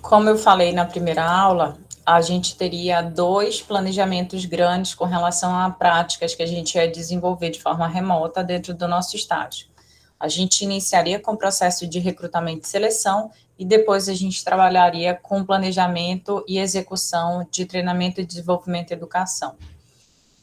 Como eu falei na primeira aula, a gente teria 2 planejamentos grandes com relação a práticas que a gente ia desenvolver de forma remota dentro do nosso estágio. A gente iniciaria com o processo de recrutamento e seleção e depois a gente trabalharia com planejamento e execução de treinamento e desenvolvimento e educação.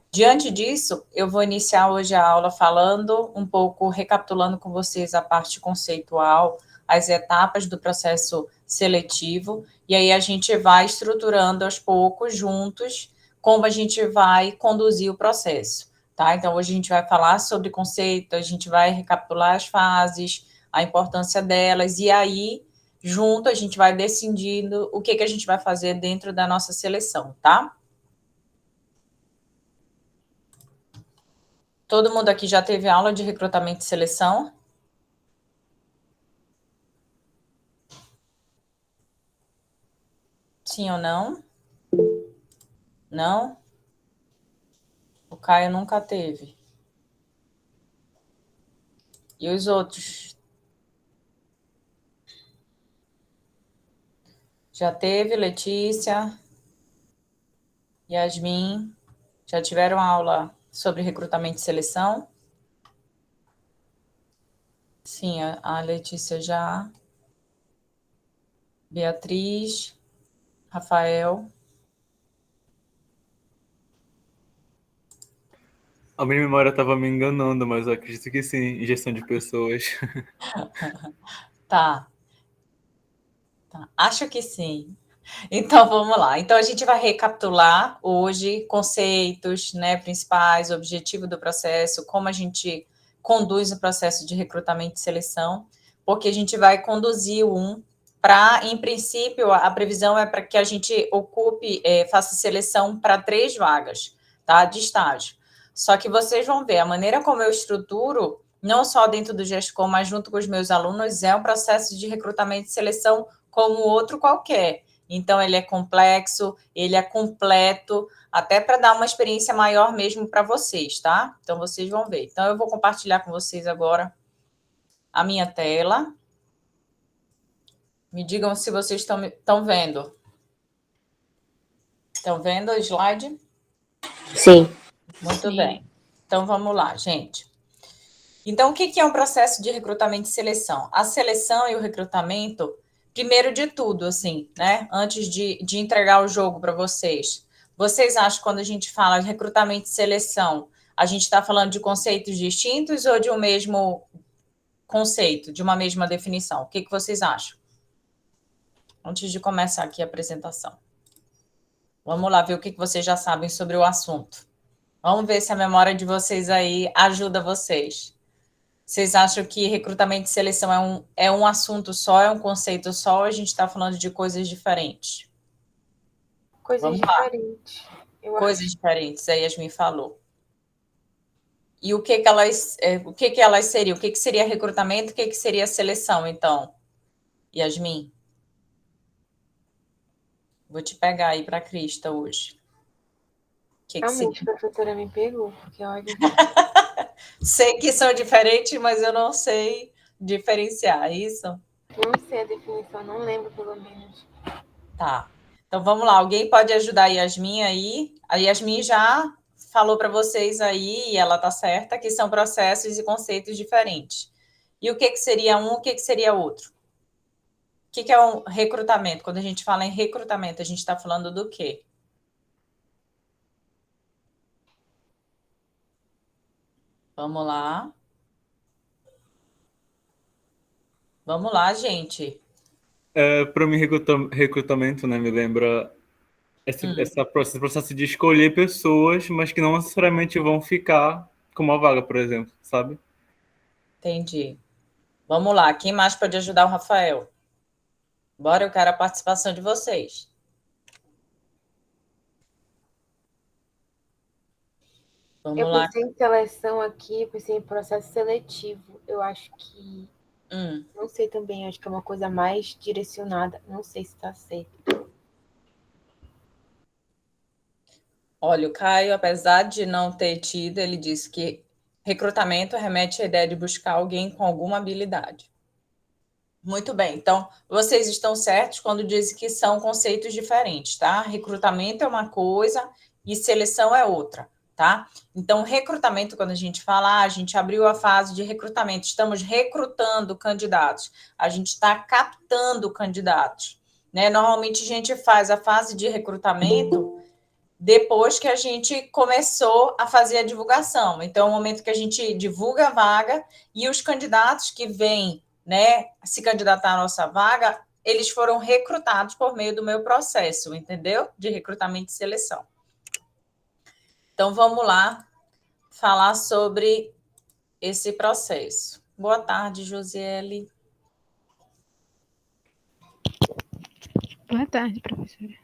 Diante disso, eu vou iniciar hoje a aula falando um pouco, recapitulando com vocês a parte conceitual, as etapas do processo seletivo, e aí a gente vai estruturando aos poucos, juntos, como a gente vai conduzir o processo, tá? Então, hoje a gente vai falar sobre conceito, a gente vai recapitular as fases, a importância delas, e aí, junto, a gente vai decidindo o que a gente vai fazer dentro da nossa seleção, tá? Todo mundo aqui já teve aula de recrutamento e seleção? Sim ou não? Não? O Caio nunca teve. E os outros? Já teve, Letícia, Yasmin? Já tiveram aula sobre recrutamento e seleção? Sim, a Letícia já. Beatriz, Rafael. A minha memória estava me enganando, mas eu acredito que sim, gestão de pessoas. Tá. Acho que sim. Então, vamos lá. Então, a gente vai recapitular hoje conceitos, né, principais, objetivo do processo, como a gente conduz o processo de recrutamento e seleção, porque a gente vai conduzir para, em princípio, a previsão é para que a gente ocupe, faça seleção para 3 vagas, tá, de estágio. Só que vocês vão ver, a maneira como eu estruturo, não só dentro do GESCOM, mas junto com os meus alunos, é um processo de recrutamento e seleção como outro qualquer. Então, ele é complexo, ele é completo, até para dar uma experiência maior mesmo para vocês, tá? Então, vocês vão ver. Então, eu vou compartilhar com vocês agora a minha tela. Me digam se vocês estão vendo. Estão vendo o slide? Sim. Muito Sim. bem. Então, vamos lá, gente. Então, o que é um processo de recrutamento e seleção? A seleção e o recrutamento, primeiro de tudo, assim, né? Antes de entregar o jogo para vocês. Vocês acham que quando a gente fala de recrutamento e seleção, a gente está falando de conceitos distintos ou de um mesmo conceito, de uma mesma definição? O que vocês acham? Antes de começar aqui a apresentação. Vamos lá ver o que vocês já sabem sobre o assunto. Vamos ver se a memória de vocês aí ajuda vocês. Vocês acham que recrutamento e seleção é um assunto só, é um conceito só, ou a gente está falando de coisas diferentes? Coisas diferentes. Coisas diferentes, a Yasmin falou. E o que elas seriam? O que seria recrutamento, o que seria seleção, então? Yasmin? Vou te pegar aí para a Crista hoje. Realmente, a professora me pegou, porque olha... Sei que são diferentes, mas eu não sei diferenciar, é isso? Não sei a definição, não lembro, pelo menos. Tá. Então, vamos lá. Alguém pode ajudar a Yasmin aí? A Yasmin já falou para vocês aí, e ela está certa, que são processos e conceitos diferentes. E o que seria um, o que seria outro? O que é um recrutamento? Quando a gente fala em recrutamento, a gente está falando do quê? Vamos lá. Vamos lá, gente. Para mim, recrutamento, né, me lembra esse processo de escolher pessoas, mas que não necessariamente vão ficar com uma vaga, por exemplo, sabe? Entendi. Vamos lá. Quem mais pode ajudar o Rafael? Bora, eu quero a participação de vocês. Vamos lá. Eu pensei em seleção aqui, pensei em processo seletivo. Eu acho que... Não sei também, acho que é uma coisa mais direcionada. Não sei se está certo. Olha, o Caio, apesar de não ter tido, ele disse que recrutamento remete à ideia de buscar alguém com alguma habilidade. Muito bem. Então, vocês estão certos quando dizem que são conceitos diferentes, tá? Recrutamento é uma coisa e seleção é outra, tá? Então, recrutamento, quando a gente fala, a gente abriu a fase de recrutamento, estamos recrutando candidatos, a gente está captando candidatos, né? Normalmente a gente faz a fase de recrutamento depois que a gente começou a fazer a divulgação. Então, é o momento que a gente divulga a vaga e os candidatos que vêm, né, se candidatar à nossa vaga, eles foram recrutados por meio do meu processo, entendeu? De recrutamento e seleção. Então, vamos lá falar sobre esse processo. Boa tarde, Josiele. Boa tarde, professora.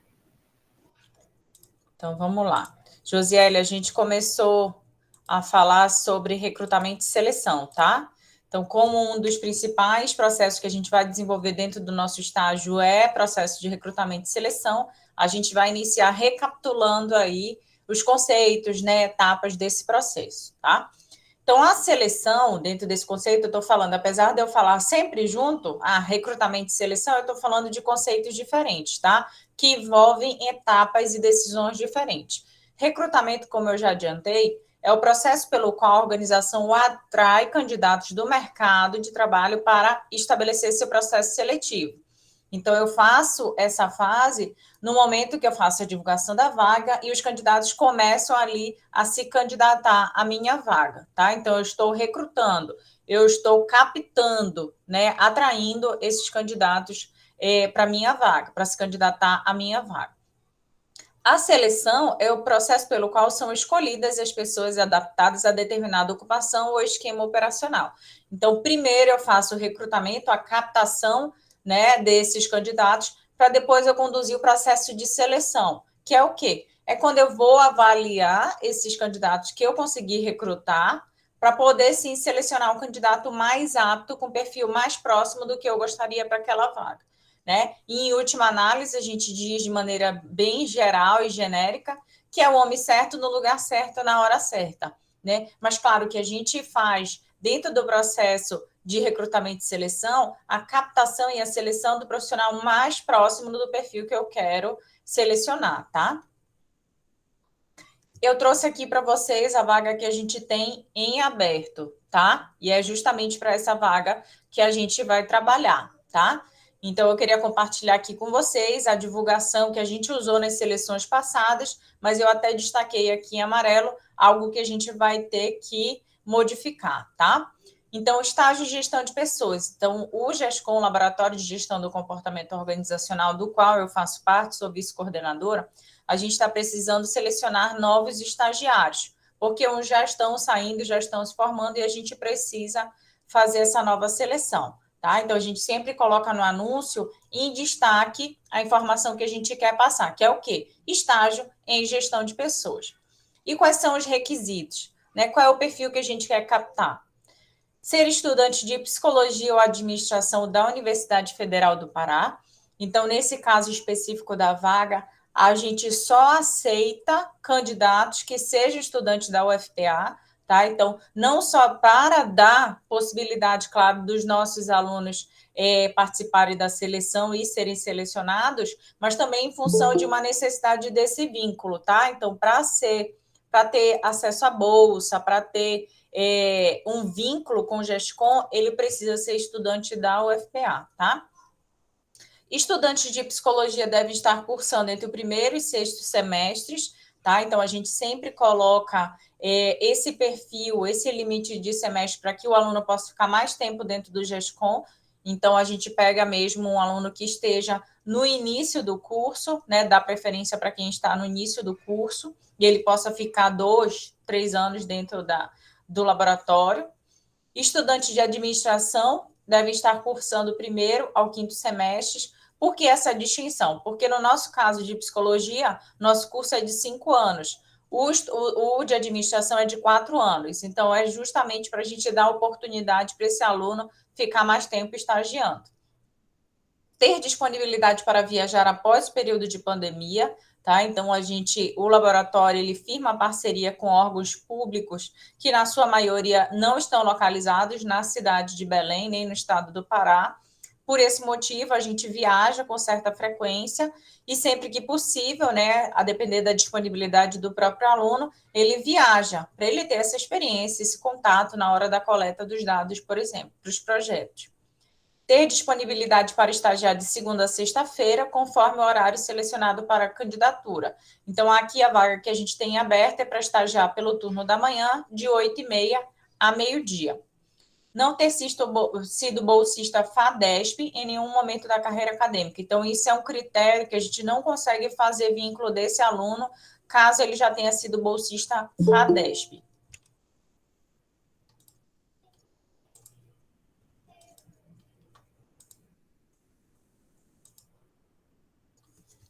Então, vamos lá. Josiele, a gente começou a falar sobre recrutamento e seleção, tá? Então, como um dos principais processos que a gente vai desenvolver dentro do nosso estágio é processo de recrutamento e seleção, a gente vai iniciar recapitulando aí os conceitos, né, etapas desse processo, tá? Então, a seleção, dentro desse conceito, eu estou falando, apesar de eu falar sempre junto, recrutamento e seleção, eu estou falando de conceitos diferentes, tá? Que envolvem etapas e decisões diferentes. Recrutamento, como eu já adiantei, é o processo pelo qual a organização atrai candidatos do mercado de trabalho para estabelecer seu processo seletivo. Então, eu faço essa fase no momento que eu faço a divulgação da vaga e os candidatos começam ali a se candidatar à minha vaga, tá? Então, eu estou recrutando, eu estou captando, né, atraindo esses candidatos para a minha vaga, para se candidatar à minha vaga. A seleção é o processo pelo qual são escolhidas as pessoas adaptadas a determinada ocupação ou esquema operacional. Então, primeiro eu faço o recrutamento, a captação, né, desses candidatos, para depois eu conduzir o processo de seleção, que é o quê? É quando eu vou avaliar esses candidatos que eu consegui recrutar, para poder, sim, selecionar um candidato mais apto, com perfil mais próximo do que eu gostaria para aquela vaga. Né? E, em última análise, a gente diz de maneira bem geral e genérica que é o homem certo no lugar certo, na hora certa. Né? Mas, claro, que a gente faz dentro do processo de recrutamento e seleção, a captação e a seleção do profissional mais próximo do perfil que eu quero selecionar, tá? Eu trouxe aqui para vocês a vaga que a gente tem em aberto, tá? E é justamente para essa vaga que a gente vai trabalhar, tá? Então, eu queria compartilhar aqui com vocês a divulgação que a gente usou nas seleções passadas, mas eu até destaquei aqui em amarelo algo que a gente vai ter que modificar, tá? Então, estágio de gestão de pessoas. Então, o GESCOM, Laboratório de Gestão do Comportamento Organizacional, do qual eu faço parte, sou vice-coordenadora, a gente está precisando selecionar novos estagiários, porque uns já estão saindo, já estão se formando, e a gente precisa fazer essa nova seleção. Tá? Então, a gente sempre coloca no anúncio em destaque a informação que a gente quer passar, que é o quê? Estágio em gestão de pessoas. E quais são os requisitos? Né? Qual é o perfil que a gente quer captar? Ser estudante de psicologia ou administração da Universidade Federal do Pará. Então, nesse caso específico da vaga, a gente só aceita candidatos que sejam estudantes da UFPA, tá? Então, não só para dar possibilidade, claro, dos nossos alunos participarem da seleção e serem selecionados, mas também em função de uma necessidade desse vínculo, tá? Então, para ter acesso à bolsa, para ter um vínculo com o GESCOM, ele precisa ser estudante da UFPA, tá? Estudantes de psicologia devem estar cursando entre o primeiro e sexto semestres, tá? Então, a gente sempre coloca esse perfil, esse limite de semestre para que o aluno possa ficar mais tempo dentro do GESCOM. Então, a gente pega mesmo um aluno que esteja no início do curso, né? Dá preferência para quem está no início do curso, e ele possa ficar 2, 3 anos dentro do laboratório. Estudantes de administração devem estar cursando o primeiro ao quinto semestres. Por que essa distinção? Porque no nosso caso de psicologia, nosso curso é de 5 anos. O de administração é de 4 anos. Então, é justamente para a gente dar oportunidade para esse aluno ficar mais tempo estagiando. Ter disponibilidade para viajar após o período de pandemia, tá? Então, o laboratório, ele firma parceria com órgãos públicos que, na sua maioria, não estão localizados na cidade de Belém, nem no estado do Pará, Por esse motivo, a gente viaja com certa frequência e sempre que possível, né, a depender da disponibilidade do próprio aluno, ele viaja para ele ter essa experiência, esse contato na hora da coleta dos dados, por exemplo, para os projetos. Ter disponibilidade para estagiar de segunda a sexta-feira, conforme o horário selecionado para a candidatura. Então, aqui a vaga que a gente tem aberta é para estagiar pelo turno da manhã, de 8h30 a meio-dia. Não ter sido bolsista FADESP em nenhum momento da carreira acadêmica. Então, isso é um critério que a gente não consegue fazer vínculo desse aluno, caso ele já tenha sido bolsista FADESP.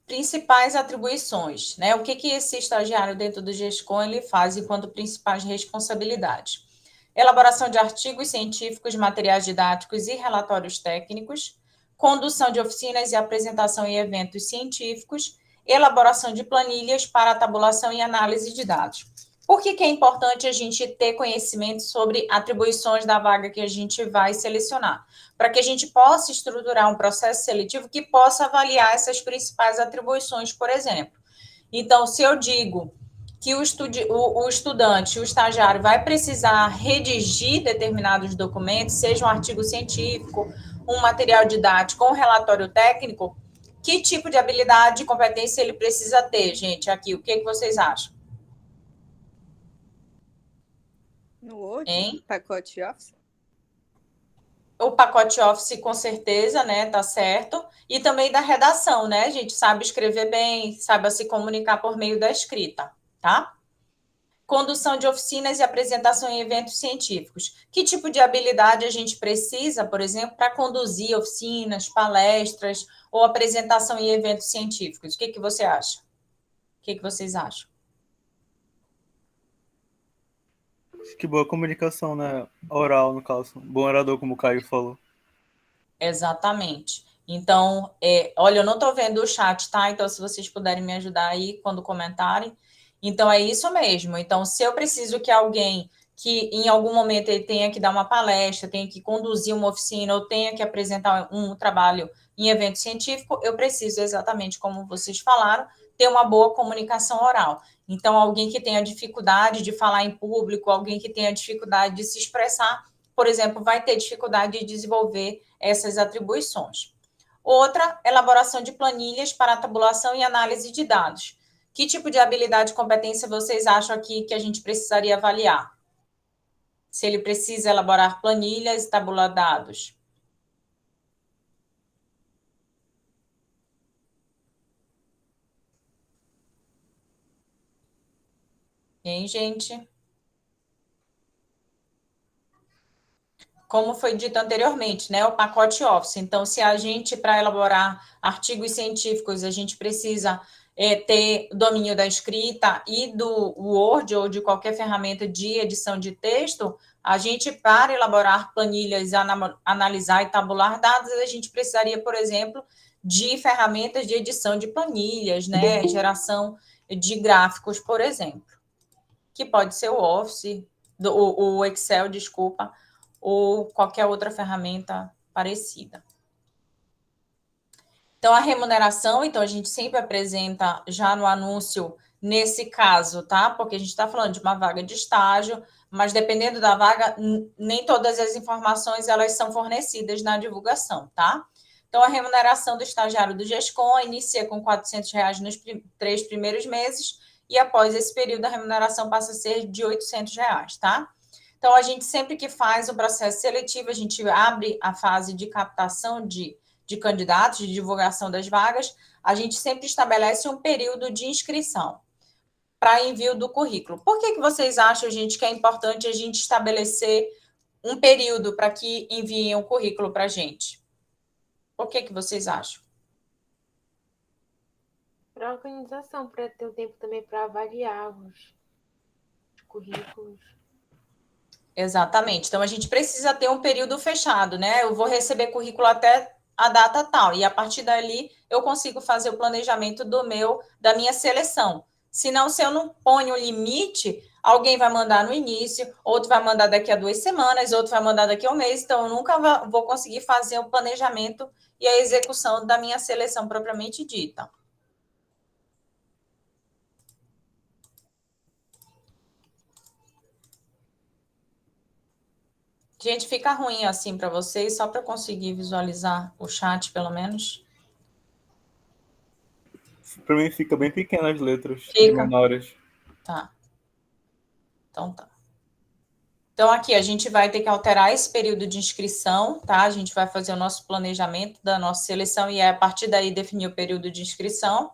Principais atribuições, né? O que esse estagiário dentro do GESCOM ele faz enquanto principais responsabilidades? Elaboração de artigos científicos, materiais didáticos e relatórios técnicos, condução de oficinas e apresentação em eventos científicos, elaboração de planilhas para tabulação e análise de dados. Por que é importante a gente ter conhecimento sobre atribuições da vaga que a gente vai selecionar? Para que a gente possa estruturar um processo seletivo que possa avaliar essas principais atribuições, por exemplo. Então, se eu digo que o estudante, o estagiário, vai precisar redigir determinados documentos, seja um artigo científico, um material didático, um relatório técnico, que tipo de habilidade e competência ele precisa ter, gente? Aqui, o que vocês acham? No Word? Hein? Pacote Office? O pacote Office, com certeza, né? Tá certo. E também da redação, né, gente? Sabe escrever bem, saiba se comunicar por meio da escrita, tá? Condução de oficinas e apresentação em eventos científicos. Que tipo de habilidade a gente precisa, por exemplo, para conduzir oficinas, palestras ou apresentação em eventos científicos? O que você acha? O que vocês acham? Que boa comunicação, né? Oral, no caso. Bom orador, como o Caio falou. Exatamente. Então, olha, eu não estou vendo o chat, tá? Então, se vocês puderem me ajudar aí quando comentarem. Então, é isso mesmo. Então, se eu preciso que alguém que em algum momento ele tenha que dar uma palestra, tenha que conduzir uma oficina ou tenha que apresentar um trabalho em evento científico, eu preciso, exatamente como vocês falaram, ter uma boa comunicação oral. Então, alguém que tenha dificuldade de falar em público, alguém que tenha dificuldade de se expressar, por exemplo, vai ter dificuldade de desenvolver essas atribuições. Outra, elaboração de planilhas para tabulação e análise de dados. Que tipo de habilidade e competência vocês acham aqui que a gente precisaria avaliar? Se ele precisa elaborar planilhas e tabular dados. Hein, gente? Como foi dito anteriormente, né? O pacote Office. Então, se a gente, para elaborar artigos científicos, a gente precisa ter domínio da escrita e do Word ou de qualquer ferramenta de edição de texto, a gente, para elaborar planilhas, analisar e tabular dados, a gente precisaria, por exemplo, de ferramentas de edição de planilhas, né? Geração de gráficos, por exemplo. Que pode ser o Office, o Excel, desculpa, ou qualquer outra ferramenta parecida. Então, a remuneração, então, a gente sempre apresenta já no anúncio, nesse caso, tá? Porque a gente está falando de uma vaga de estágio, mas dependendo da vaga, nem todas as informações, elas são fornecidas na divulgação, tá? Então, a remuneração do estagiário do GESCOM inicia com R$400 nos 3 primeiros meses, e após esse período, a remuneração passa a ser de R$800, tá? Então, a gente sempre que faz o processo seletivo, a gente abre a fase de captação de candidatos, de divulgação das vagas, a gente sempre estabelece um período de inscrição para envio do currículo. Por que vocês acham, gente, que é importante a gente estabelecer um período para que enviem o currículo para a gente? Por que vocês acham? Para a organização, para ter um tempo também para avaliar os currículos. Exatamente. Então, a gente precisa ter um período fechado, né? Eu vou receber currículo até a data tal, e a partir dali eu consigo fazer o planejamento da minha seleção. Senão, se eu não ponho limite, Alguém vai mandar no início, outro vai mandar daqui a 2 semanas, outro vai mandar daqui a um mês, então eu nunca vou conseguir fazer o planejamento e a execução da minha seleção propriamente dita. Gente, fica ruim assim para vocês, só para eu conseguir visualizar o chat, pelo menos. Para mim fica bem pequenas as letras, Fica. menores. Tá. Então tá. Então aqui a gente vai ter que alterar esse período de inscrição, tá? A gente vai fazer o nosso planejamento da nossa seleção e a partir daí definir o período de inscrição.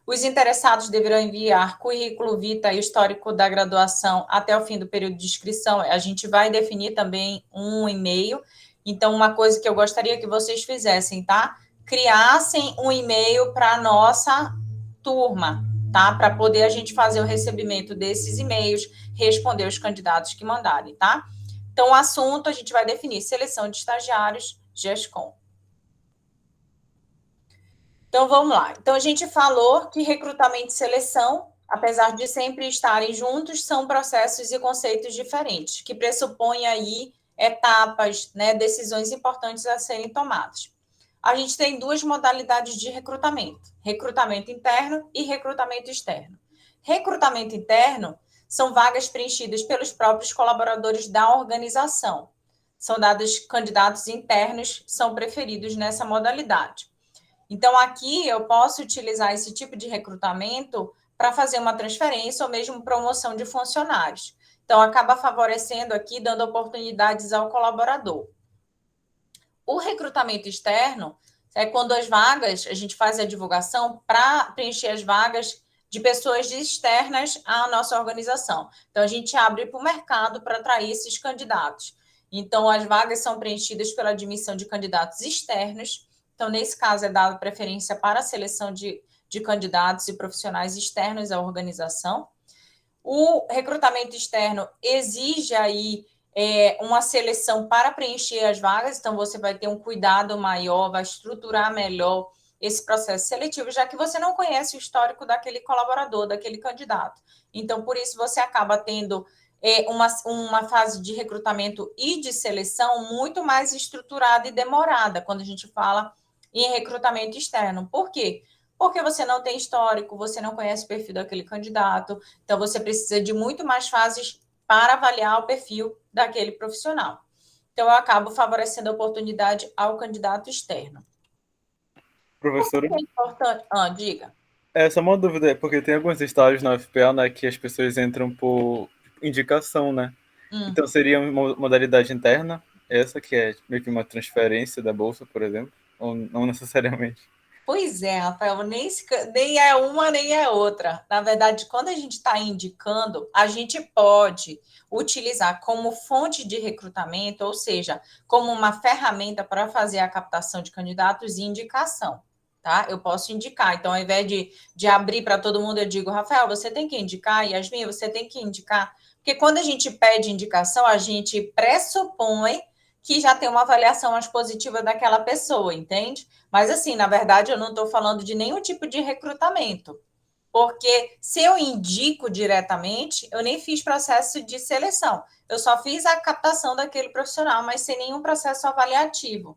Os interessados deverão enviar currículo, vitae e histórico da graduação até o fim do período de inscrição. A gente vai definir também um e-mail. Então, uma coisa que eu gostaria que vocês fizessem, tá? Criassem um e-mail para a nossa turma, tá? Para poder a gente fazer o recebimento desses e-mails, responder os candidatos que mandarem, tá? Então, o assunto a gente vai definir seleção de estagiários, GESCOM. Então, vamos lá. Então, a gente falou que recrutamento e seleção, apesar de sempre estarem juntos, são processos e conceitos diferentes, que pressupõem aí etapas, né, decisões importantes a serem tomadas. A gente tem 2 modalidades de recrutamento: recrutamento interno e recrutamento externo. Recrutamento interno são vagas preenchidas pelos próprios colaboradores da organização. São dados candidatos internos, são preferidos nessa modalidade. Então, aqui eu posso utilizar esse tipo de recrutamento para fazer uma transferência ou mesmo promoção de funcionários. Então, acaba favorecendo aqui, dando oportunidades ao colaborador. O recrutamento externo é quando as vagas, a gente faz a divulgação para preencher as vagas de pessoas externas à nossa organização. Então, a gente abre para o mercado para atrair esses candidatos. Então, as vagas são preenchidas pela admissão de candidatos externos. Então, nesse caso, é dada preferência para a seleção de candidatos e profissionais externos à organização. O recrutamento externo exige aí uma seleção para preencher as vagas, então você vai ter um cuidado maior, vai estruturar melhor esse processo seletivo, já que você não conhece o histórico daquele colaborador, daquele candidato. Então, por isso, você acaba tendo uma fase de recrutamento e de seleção muito mais estruturada e demorada, quando a gente fala em recrutamento externo. Por quê? Porque você não tem histórico, você não conhece o perfil daquele candidato, então você precisa de muito mais fases para avaliar o perfil daquele profissional. Então, eu acabo favorecendo a oportunidade ao candidato externo. Professora? É importante. Diga. Só uma dúvida, porque tem alguns estágios na UFPA, né, que as pessoas entram por indicação, né? Então, seria uma modalidade interna, essa que é meio que uma transferência da bolsa, por exemplo, ou não necessariamente? Pois é, Rafael, nem é uma nem é outra. Na verdade, quando a gente está indicando, a gente pode utilizar como fonte de recrutamento, ou seja, como uma ferramenta para fazer a captação de candidatos e indicação, tá? Eu posso indicar. Então, ao invés de abrir para todo mundo, eu digo, Rafael, você tem que indicar, Yasmin, você tem que indicar. Porque quando a gente pede indicação, a gente pressupõe que já tem uma avaliação mais positiva daquela pessoa, entende? Mas, assim, na verdade, eu não estou falando de nenhum tipo de recrutamento, porque se eu indico diretamente, eu nem fiz processo de seleção, eu só fiz a captação daquele profissional, mas sem nenhum processo avaliativo.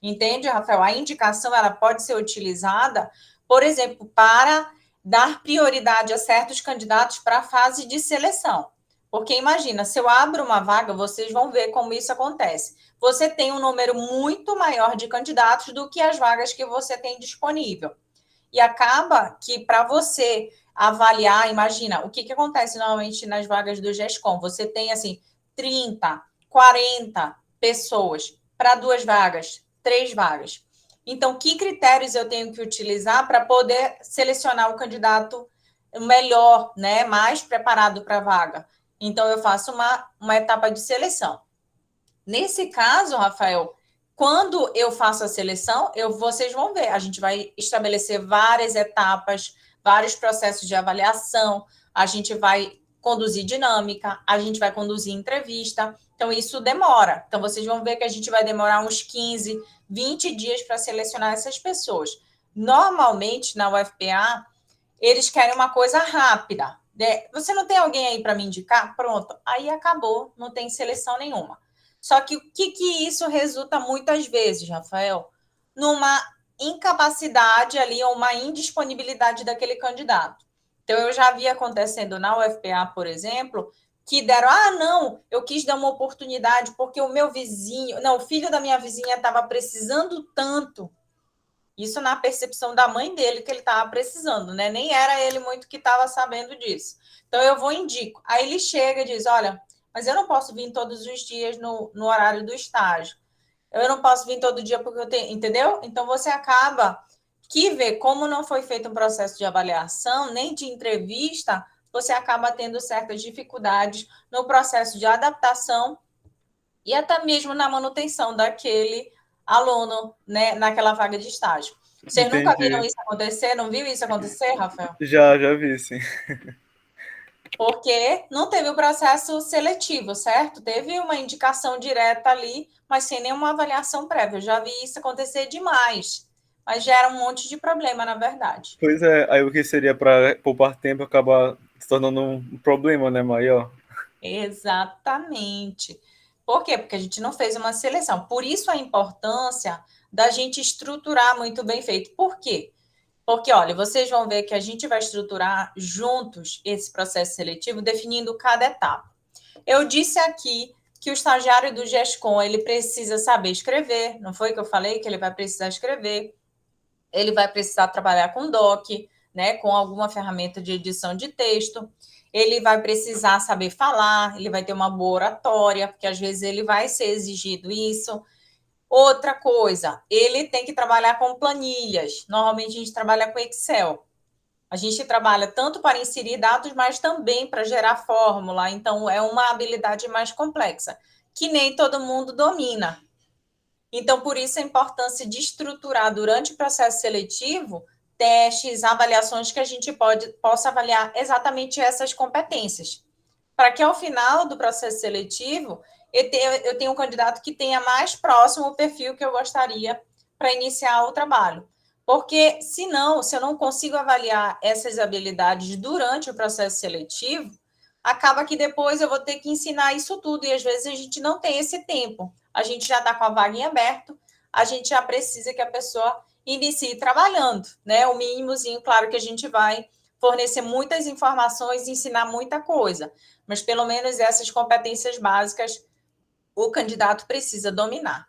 Entende, Rafael? A indicação ela pode ser utilizada, por exemplo, para dar prioridade a certos candidatos para a fase de seleção. Porque imagina, se eu abro uma vaga, vocês vão ver como isso acontece. Você tem um número muito maior de candidatos do que as vagas que você tem disponível. E acaba que para você avaliar, imagina, o que acontece normalmente nas vagas do GESCOM? Você tem, assim, 30, 40 pessoas para 2 vagas, 3 vagas. Então, que critérios eu tenho que utilizar para poder selecionar o candidato melhor, né, mais preparado para a vaga? Então, eu faço uma etapa de seleção. Nesse caso, Rafael, quando eu faço a seleção, vocês vão ver, a gente vai estabelecer várias etapas, vários processos de avaliação, a gente vai conduzir dinâmica, a gente vai conduzir entrevista, então isso demora. Então, vocês vão ver que a gente vai demorar uns 15, 20 dias para selecionar essas pessoas. Normalmente, na UFPA, eles querem uma coisa rápida, Você não tem alguém aí para me indicar? Pronto, aí acabou, não tem seleção nenhuma. Só que o que isso resulta muitas vezes, Rafael? Numa incapacidade ali, ou uma indisponibilidade daquele candidato. Então, eu já vi acontecendo na UFPA, por exemplo, que deram, não, eu quis dar uma oportunidade porque o meu vizinho, não, o filho da minha vizinha estava precisando tanto. Isso na percepção da mãe dele, que ele estava precisando, né? Nem era ele muito que estava sabendo disso. Então, eu vou e indico. Aí ele chega e diz, olha, mas eu não posso vir todos os dias no horário do estágio. Eu não posso vir todo dia porque eu tenho, entendeu? Então, você acaba que vê como não foi feito um processo de avaliação, nem de entrevista, você acaba tendo certas dificuldades no processo de adaptação e até mesmo na manutenção daquele aluno, né, naquela vaga de estágio. Vocês Entendi. nunca viram isso acontecer? Não viu isso acontecer, Rafael? Já vi, sim. Porque não teve o processo seletivo, certo? Teve uma indicação direta ali, mas sem nenhuma avaliação prévia. Eu já vi isso acontecer demais, mas gera um monte de problema, na verdade. Pois é, aí o que seria para poupar tempo acaba se tornando um problema, né, maior? Exatamente. Por quê? Porque a gente não fez uma seleção. Por isso a importância da gente estruturar muito bem feito. Por quê? Porque, olha, vocês vão ver que a gente vai estruturar juntos esse processo seletivo, definindo cada etapa. Eu disse aqui que o estagiário do GESCOM, ele precisa saber escrever, não foi que eu falei que ele vai precisar escrever? Ele vai precisar trabalhar com doc, né, com alguma ferramenta de edição de texto. Ele vai precisar saber falar, ele vai ter uma boa oratória, porque às vezes ele vai ser exigido isso. Outra coisa, ele tem que trabalhar com planilhas. Normalmente a gente trabalha com Excel. A gente trabalha tanto para inserir dados, mas também para gerar fórmula. Então, é uma habilidade mais complexa, que nem todo mundo domina. Então, por isso a importância de estruturar durante o processo seletivo testes, avaliações que a gente possa avaliar exatamente essas competências. Para que ao final do processo seletivo eu tenha um candidato que tenha mais próximo o perfil que eu gostaria para iniciar o trabalho. Porque, se eu não consigo avaliar essas habilidades durante o processo seletivo, acaba que depois eu vou ter que ensinar isso tudo, e às vezes a gente não tem esse tempo. A gente já está com a vaga em aberto, a gente já precisa que a pessoa inicie trabalhando, né? O mínimozinho, claro que a gente vai fornecer muitas informações e ensinar muita coisa, mas pelo menos essas competências básicas o candidato precisa dominar.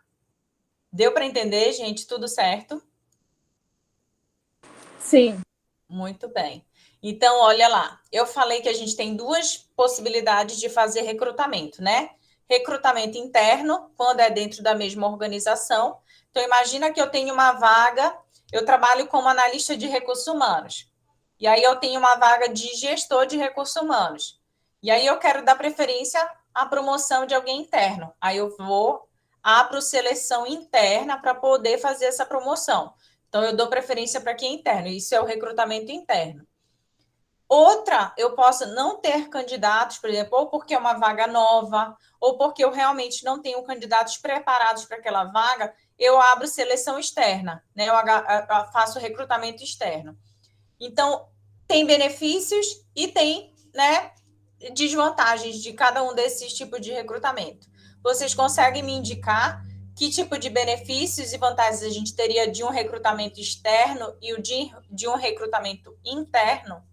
Deu para entender, gente? Tudo certo? Sim. Muito bem. Então, olha lá, eu falei que a gente tem duas possibilidades de fazer recrutamento, né? Recrutamento interno, quando é dentro da mesma organização. Então, imagina que eu tenho uma vaga, eu trabalho como analista de recursos humanos. E aí eu tenho uma vaga de gestor de recursos humanos. E aí eu quero dar preferência à promoção de alguém interno. Aí eu abro seleção interna para poder fazer essa promoção. Então, eu dou preferência para quem é interno. Isso é o recrutamento interno. Outra, eu posso não ter candidatos, por exemplo, ou porque é uma vaga nova, ou porque eu realmente não tenho candidatos preparados para aquela vaga, eu abro seleção externa, né? Eu faço recrutamento externo. Então, tem benefícios e tem, né, desvantagens de cada um desses tipos de recrutamento. Vocês conseguem me indicar que tipo de benefícios e vantagens a gente teria de um recrutamento externo e de um recrutamento interno?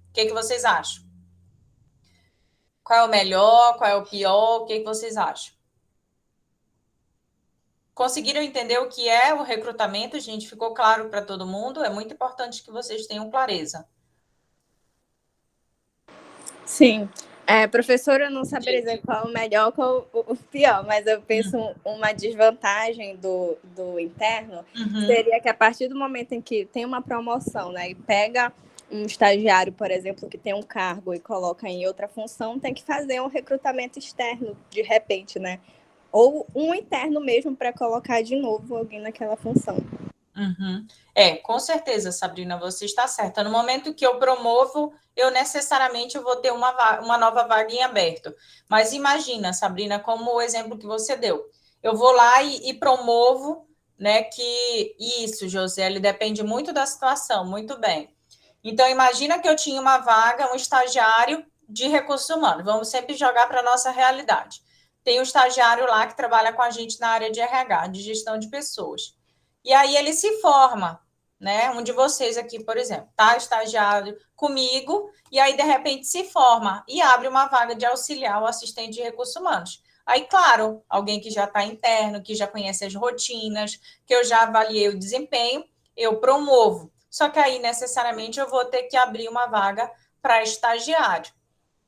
O que vocês acham? Qual é o melhor? Qual é o pior? O que vocês acham? Conseguiram entender o que é o recrutamento, gente? Ficou claro para todo mundo? É muito importante que vocês tenham clareza. Sim. Professora, eu não saberia dizer qual é o melhor, qual o pior, mas eu penso uma desvantagem do interno seria que a partir do momento em que tem uma promoção, né, e pega um estagiário, por exemplo, que tem um cargo e coloca em outra função, tem que fazer um recrutamento externo de repente, né? Ou um interno mesmo para colocar de novo alguém naquela função. Com certeza, Sabrina, você está certa. No momento que eu promovo, eu necessariamente vou ter uma nova vaga em aberto. Mas imagina, Sabrina, como o exemplo que você deu. Eu vou lá e promovo, né, que isso, Josiele, depende muito da situação, muito bem. Então, imagina que eu tinha uma vaga, um estagiário de recursos humanos. Vamos sempre jogar para a nossa realidade. Tem um estagiário lá que trabalha com a gente na área de RH, de gestão de pessoas. E aí ele se forma, né? Um de vocês aqui, por exemplo, tá estagiário comigo, e aí, de repente, se forma e abre uma vaga de auxiliar ou assistente de recursos humanos. Aí, claro, alguém que já está interno, que já conhece as rotinas, que eu já avaliei o desempenho, eu promovo. Só que aí, necessariamente, eu vou ter que abrir uma vaga para estagiário,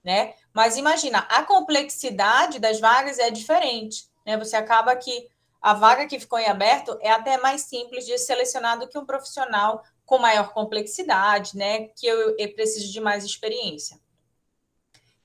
né? Mas imagina, a complexidade das vagas é diferente, né? Você acaba que a vaga que ficou em aberto é até mais simples de selecionar do que um profissional com maior complexidade, né? Que eu preciso de mais experiência.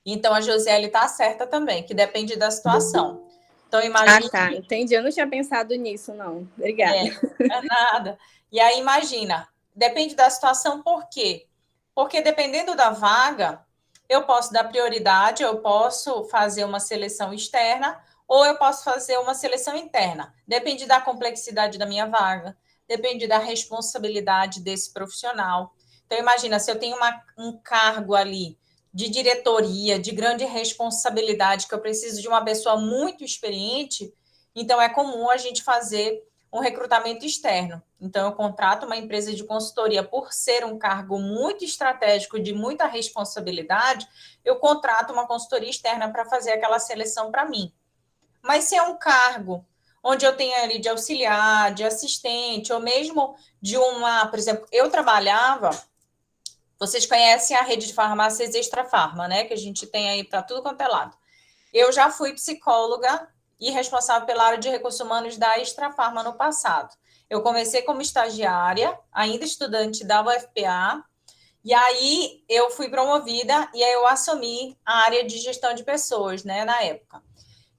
Então, a Josiele está certa também, que depende da situação. Então, imagina... tá, entendi. Eu não tinha pensado nisso, não. Obrigada. É nada. E aí, imagina, depende da situação, por quê? Porque dependendo da vaga, eu posso dar prioridade, eu posso fazer uma seleção externa, ou eu posso fazer uma seleção interna. Depende da complexidade da minha vaga, depende da responsabilidade desse profissional. Então, imagina, se eu tenho um cargo ali de diretoria, de grande responsabilidade, que eu preciso de uma pessoa muito experiente, então é comum a gente fazer um recrutamento externo. Então, eu contrato uma empresa de consultoria por ser um cargo muito estratégico, de muita responsabilidade, eu contrato uma consultoria externa para fazer aquela seleção para mim. Mas se é um cargo onde eu tenho ali de auxiliar, de assistente, ou mesmo de uma... Por exemplo, eu trabalhava... Vocês conhecem a rede de farmácias Extra Farma, né? Que a gente tem aí para tudo quanto é lado. Eu já fui psicóloga e responsável pela área de recursos humanos da Extra Farma no passado. Eu comecei como estagiária, ainda estudante da UFPA, e aí eu fui promovida e aí eu assumi a área de gestão de pessoas, né, na época.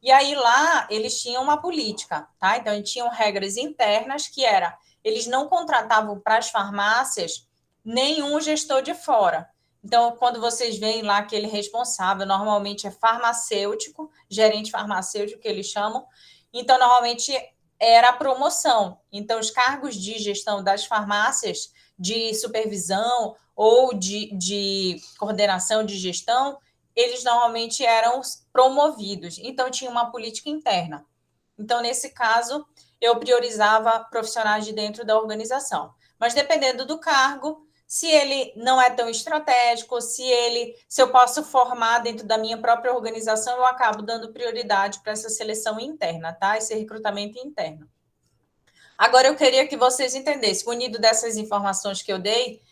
E aí lá eles tinham uma política, tá? Então eles tinham regras internas que era, eles não contratavam para as farmácias nenhum gestor de fora. Então, quando vocês veem lá aquele responsável, normalmente é farmacêutico, gerente farmacêutico que eles chamam. Então, normalmente era a promoção. Então, os cargos de gestão das farmácias, de supervisão ou de coordenação de gestão, eles normalmente eram promovidos. Então, tinha uma política interna. Então, nesse caso, eu priorizava profissionais de dentro da organização. Mas, dependendo do cargo, se ele não é tão estratégico, se eu posso formar dentro da minha própria organização, eu acabo dando prioridade para essa seleção interna, tá? Esse recrutamento interno. Agora, eu queria que vocês entendessem, unido dessas informações que eu dei,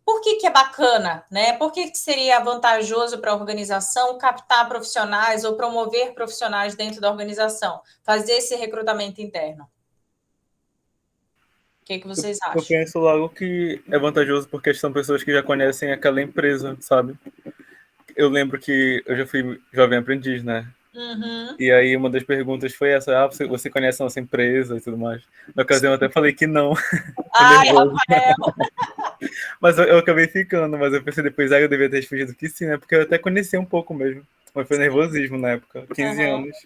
por que é bacana, né? Por que seria vantajoso para a organização captar profissionais ou promover profissionais dentro da organização, fazer esse recrutamento interno? O que vocês acham? Eu penso logo que é vantajoso porque são pessoas que já conhecem aquela empresa, sabe? Eu lembro que eu já fui jovem aprendiz, né? Uhum. E aí uma das perguntas foi essa, você conhece a nossa empresa e tudo mais. Na ocasião eu até falei que não. Ai, Rafael! Mas eu acabei ficando, mas eu pensei depois, eu devia ter respondido que sim, né? Porque eu até conheci um pouco mesmo. Mas foi nervosismo na época, 15 anos.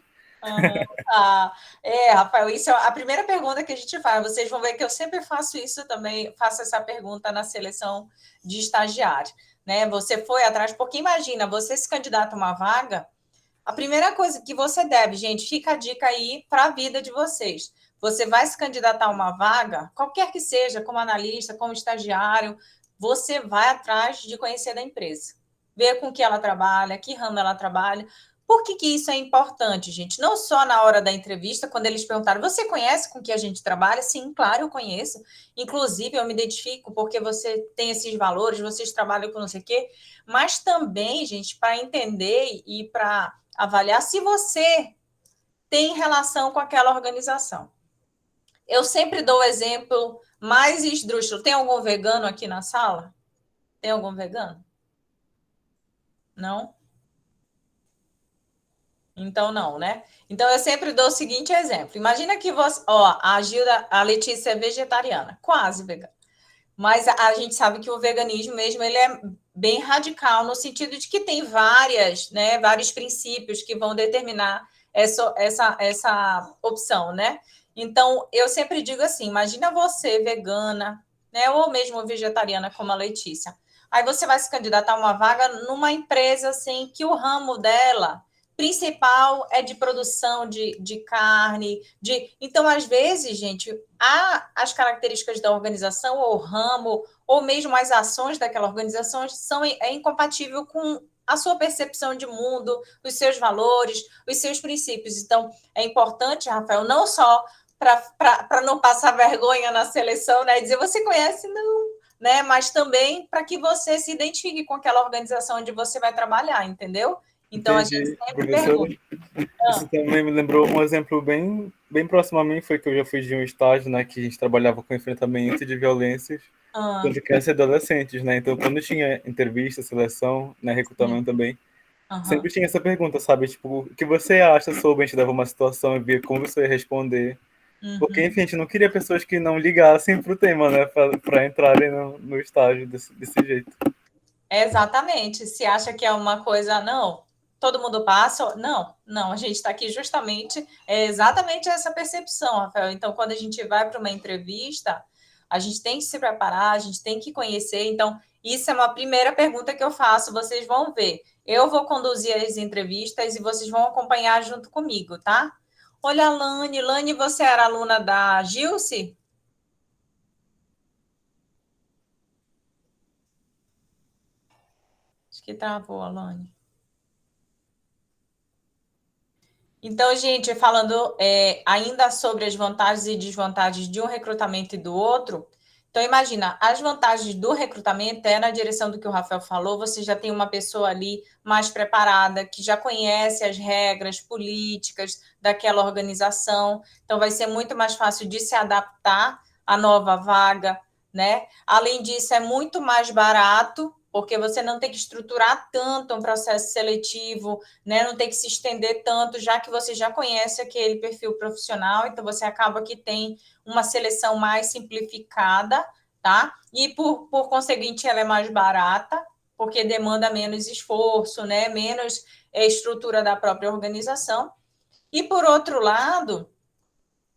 Rafael, isso é a primeira pergunta que a gente faz. Vocês vão ver que eu sempre faço isso também, faço essa pergunta na seleção de estagiário, né? Você foi atrás, porque imagina, você se candidata a uma vaga, a primeira coisa que você deve, gente, fica a dica aí para a vida de vocês. Você vai se candidatar a uma vaga, qualquer que seja, como analista, como estagiário, você vai atrás de conhecer da empresa, ver com que ela trabalha, que ramo ela trabalha. Por que isso é importante, gente? Não só na hora da entrevista, quando eles perguntaram, você conhece com que a gente trabalha? Sim, claro, eu conheço. Inclusive, eu me identifico porque você tem esses valores, vocês trabalham com não sei o quê. Mas também, gente, para entender e para avaliar se você tem relação com aquela organização. Eu sempre dou o exemplo mais esdrúxulo. Tem algum vegano aqui na sala? Tem algum vegano? Não? Então, não, né? Então, eu sempre dou o seguinte exemplo. Imagina que você... a Letícia é vegetariana, quase vegana. Mas a gente sabe que o veganismo mesmo, ele é bem radical, no sentido de que tem vários princípios que vão determinar essa opção, né? Então, eu sempre digo assim, imagina você, vegana, né? Ou mesmo vegetariana, como a Letícia. Aí você vai se candidatar a uma vaga numa empresa assim que o ramo dela principal é de produção de carne, então, às vezes, gente, as características da organização, ou ramo, ou mesmo as ações daquela organização é incompatível com a sua percepção de mundo, os seus valores, os seus princípios. Então, é importante, Rafael, não só para não passar vergonha na seleção, né? Dizer, você conhece? Não, né? Mas também para que você se identifique com aquela organização onde você vai trabalhar, entendeu? Então, Entendi. A gente sempre pergunta. Isso também me lembrou um exemplo bem próximo a mim, foi que eu já fiz de um estágio, né, que a gente trabalhava com enfrentamento de violências contra crianças e adolescentes, né? Então, quando tinha entrevista, seleção, né, recrutamento também, sempre tinha essa pergunta, sabe? Tipo, o que você acha sobre a gente dava uma situação e ver como você ia responder? Porque, enfim, a gente não queria pessoas que não ligassem pro tema, né, para entrarem no estágio desse jeito. Exatamente. Se acha que é uma coisa, não, todo mundo passa. Não, a gente está aqui justamente, exatamente essa percepção, Rafael. Então, quando a gente vai para uma entrevista, a gente tem que se preparar, a gente tem que conhecer. Então, isso é uma primeira pergunta que eu faço, vocês vão ver. Eu vou conduzir as entrevistas e vocês vão acompanhar junto comigo, tá? Olha, Lani. Lani, você era aluna da Gilce? Acho que travou, Alane. Então, gente, falando ainda sobre as vantagens e desvantagens de um recrutamento e do outro, então imagina, as vantagens do recrutamento é na direção do que o Rafael falou, você já tem uma pessoa ali mais preparada, que já conhece as regras políticas daquela organização, então vai ser muito mais fácil de se adaptar à nova vaga, né? Além disso, é muito mais barato, porque você não tem que estruturar tanto um processo seletivo, né? Não tem que se estender tanto, já que você já conhece aquele perfil profissional, então você acaba que tem uma seleção mais simplificada, tá? E, por conseguinte, ela é mais barata, porque demanda menos esforço, né? Menos estrutura da própria organização. E, por outro lado,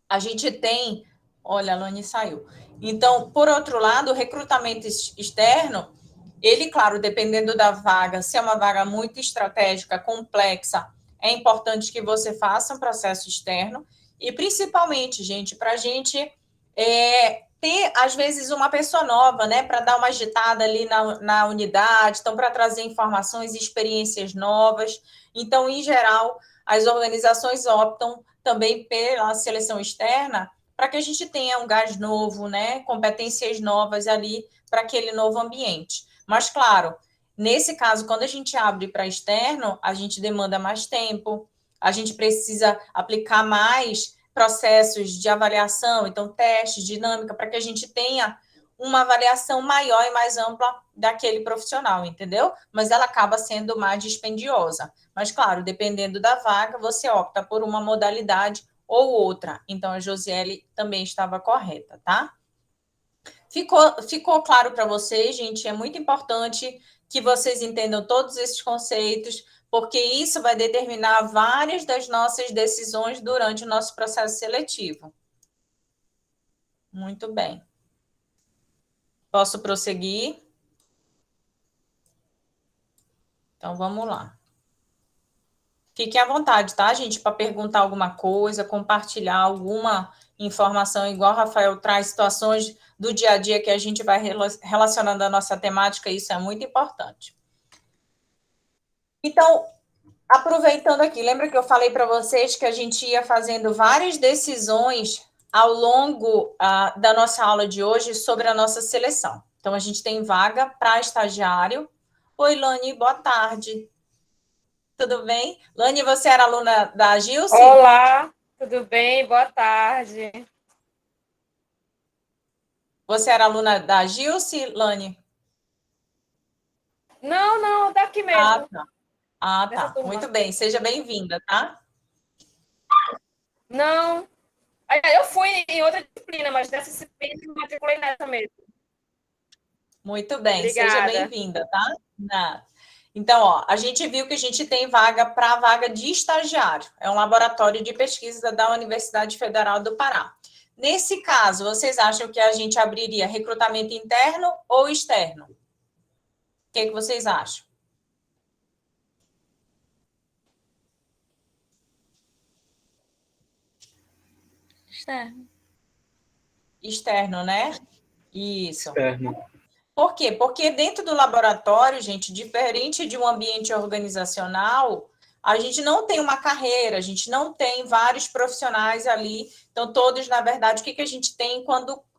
a gente tem... Olha, a Lani saiu. Então, por outro lado, o recrutamento externo, ele, claro, dependendo da vaga, se é uma vaga muito estratégica, complexa, é importante que você faça um processo externo e, principalmente, gente, para a gente ter, às vezes, uma pessoa nova, né, para dar uma agitada ali na unidade, então, para trazer informações e experiências novas. Então, em geral, as organizações optam também pela seleção externa para que a gente tenha um gás novo, né, competências novas ali para aquele novo ambiente. Mas, claro, nesse caso, quando a gente abre para externo, a gente demanda mais tempo, a gente precisa aplicar mais processos de avaliação, então testes, dinâmica, para que a gente tenha uma avaliação maior e mais ampla daquele profissional, entendeu? Mas ela acaba sendo mais dispendiosa. Mas, claro, dependendo da vaga, você opta por uma modalidade ou outra. Então, a Josiele também estava correta, tá? Ficou claro para vocês, gente? É muito importante que vocês entendam todos esses conceitos, porque isso vai determinar várias das nossas decisões durante o nosso processo seletivo. Muito bem. Posso prosseguir? Então, vamos lá. Fiquem à vontade, tá, gente, para perguntar alguma coisa, compartilhar alguma informação, igual o Rafael traz situações do dia a dia que a gente vai relacionando a nossa temática, isso é muito importante. Então, aproveitando aqui, lembra que eu falei para vocês que a gente ia fazendo várias decisões ao longo da nossa aula de hoje sobre a nossa seleção. Então, a gente tem vaga para estagiário. Oi, Lani, boa tarde. Tudo bem? Lani, você era aluna da Gilce? Olá, tudo bem? Boa tarde. Você era aluna da Gilce, Lani? Não, daqui mesmo. Tá. Muito bem, seja bem-vinda, tá? Não, eu fui em outra disciplina, mas nessa disciplina eu me matriculei nessa mesmo. Muito bem, Obrigada. Seja bem-vinda, tá? Então, ó, a gente viu que a gente tem vaga para a vaga de estagiário. É um laboratório de pesquisa da Universidade Federal do Pará. Nesse caso, vocês acham que a gente abriria recrutamento interno ou externo? O que vocês acham? Externo. Externo, né? Isso. Externo. Por quê? Porque dentro do laboratório, gente, diferente de um ambiente organizacional, a gente não tem uma carreira, a gente não tem vários profissionais ali. Então, todos, na verdade, o que a gente tem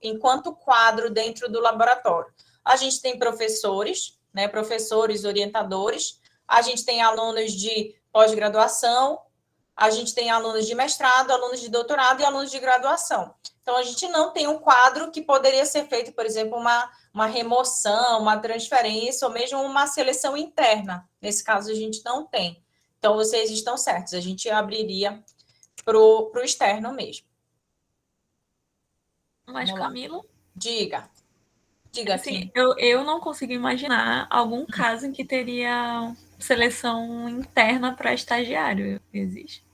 enquanto quadro dentro do laboratório? A gente tem professores, né? Professores, orientadores, a gente tem alunos de pós-graduação, a gente tem alunos de mestrado, alunos de doutorado e alunos de graduação. Então, a gente não tem um quadro que poderia ser feito, por exemplo, uma remoção, uma transferência, ou mesmo uma seleção interna. Nesse caso, a gente não tem. Então, vocês estão certos, a gente abriria para o externo mesmo. Mas, Camila? Diga assim, aqui. Eu não consigo imaginar algum caso em que teria seleção interna para estagiário. Existe?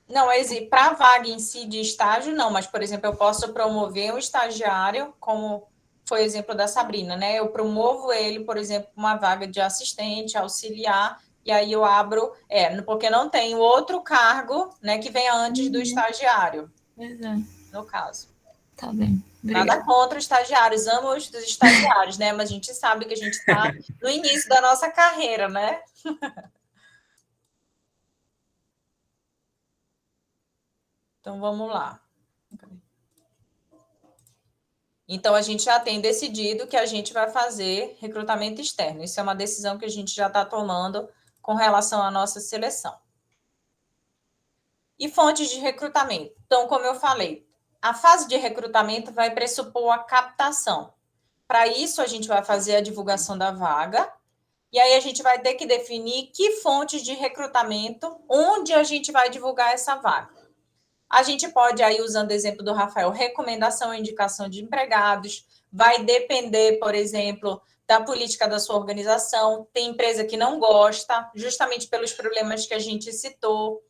Não, para a vaga em si de estágio, não, mas, por exemplo, eu posso promover um estagiário, como foi o exemplo da Sabrina, né? Eu promovo ele, por exemplo, uma vaga de assistente, auxiliar, e aí eu abro, porque não tem outro cargo, né, que venha antes do estagiário. Exato. No caso. Tá bem. Obrigada. Nada contra os estagiários, amo os estagiários, né? Mas a gente sabe que a gente está no início da nossa carreira, né? Então, vamos lá. Então, a gente já tem decidido que a gente vai fazer recrutamento externo. Isso é uma decisão que a gente já está tomando com relação à nossa seleção. E fontes de recrutamento. Então, como eu falei, a fase de recrutamento vai pressupor a captação. Para isso, a gente vai fazer a divulgação da vaga, e aí a gente vai ter que definir que fontes de recrutamento, onde a gente vai divulgar essa vaga. A gente pode, aí, usando o exemplo do Rafael, recomendação e indicação de empregados, vai depender, por exemplo, da política da sua organização. Tem empresa que não gosta, justamente pelos problemas que a gente citou.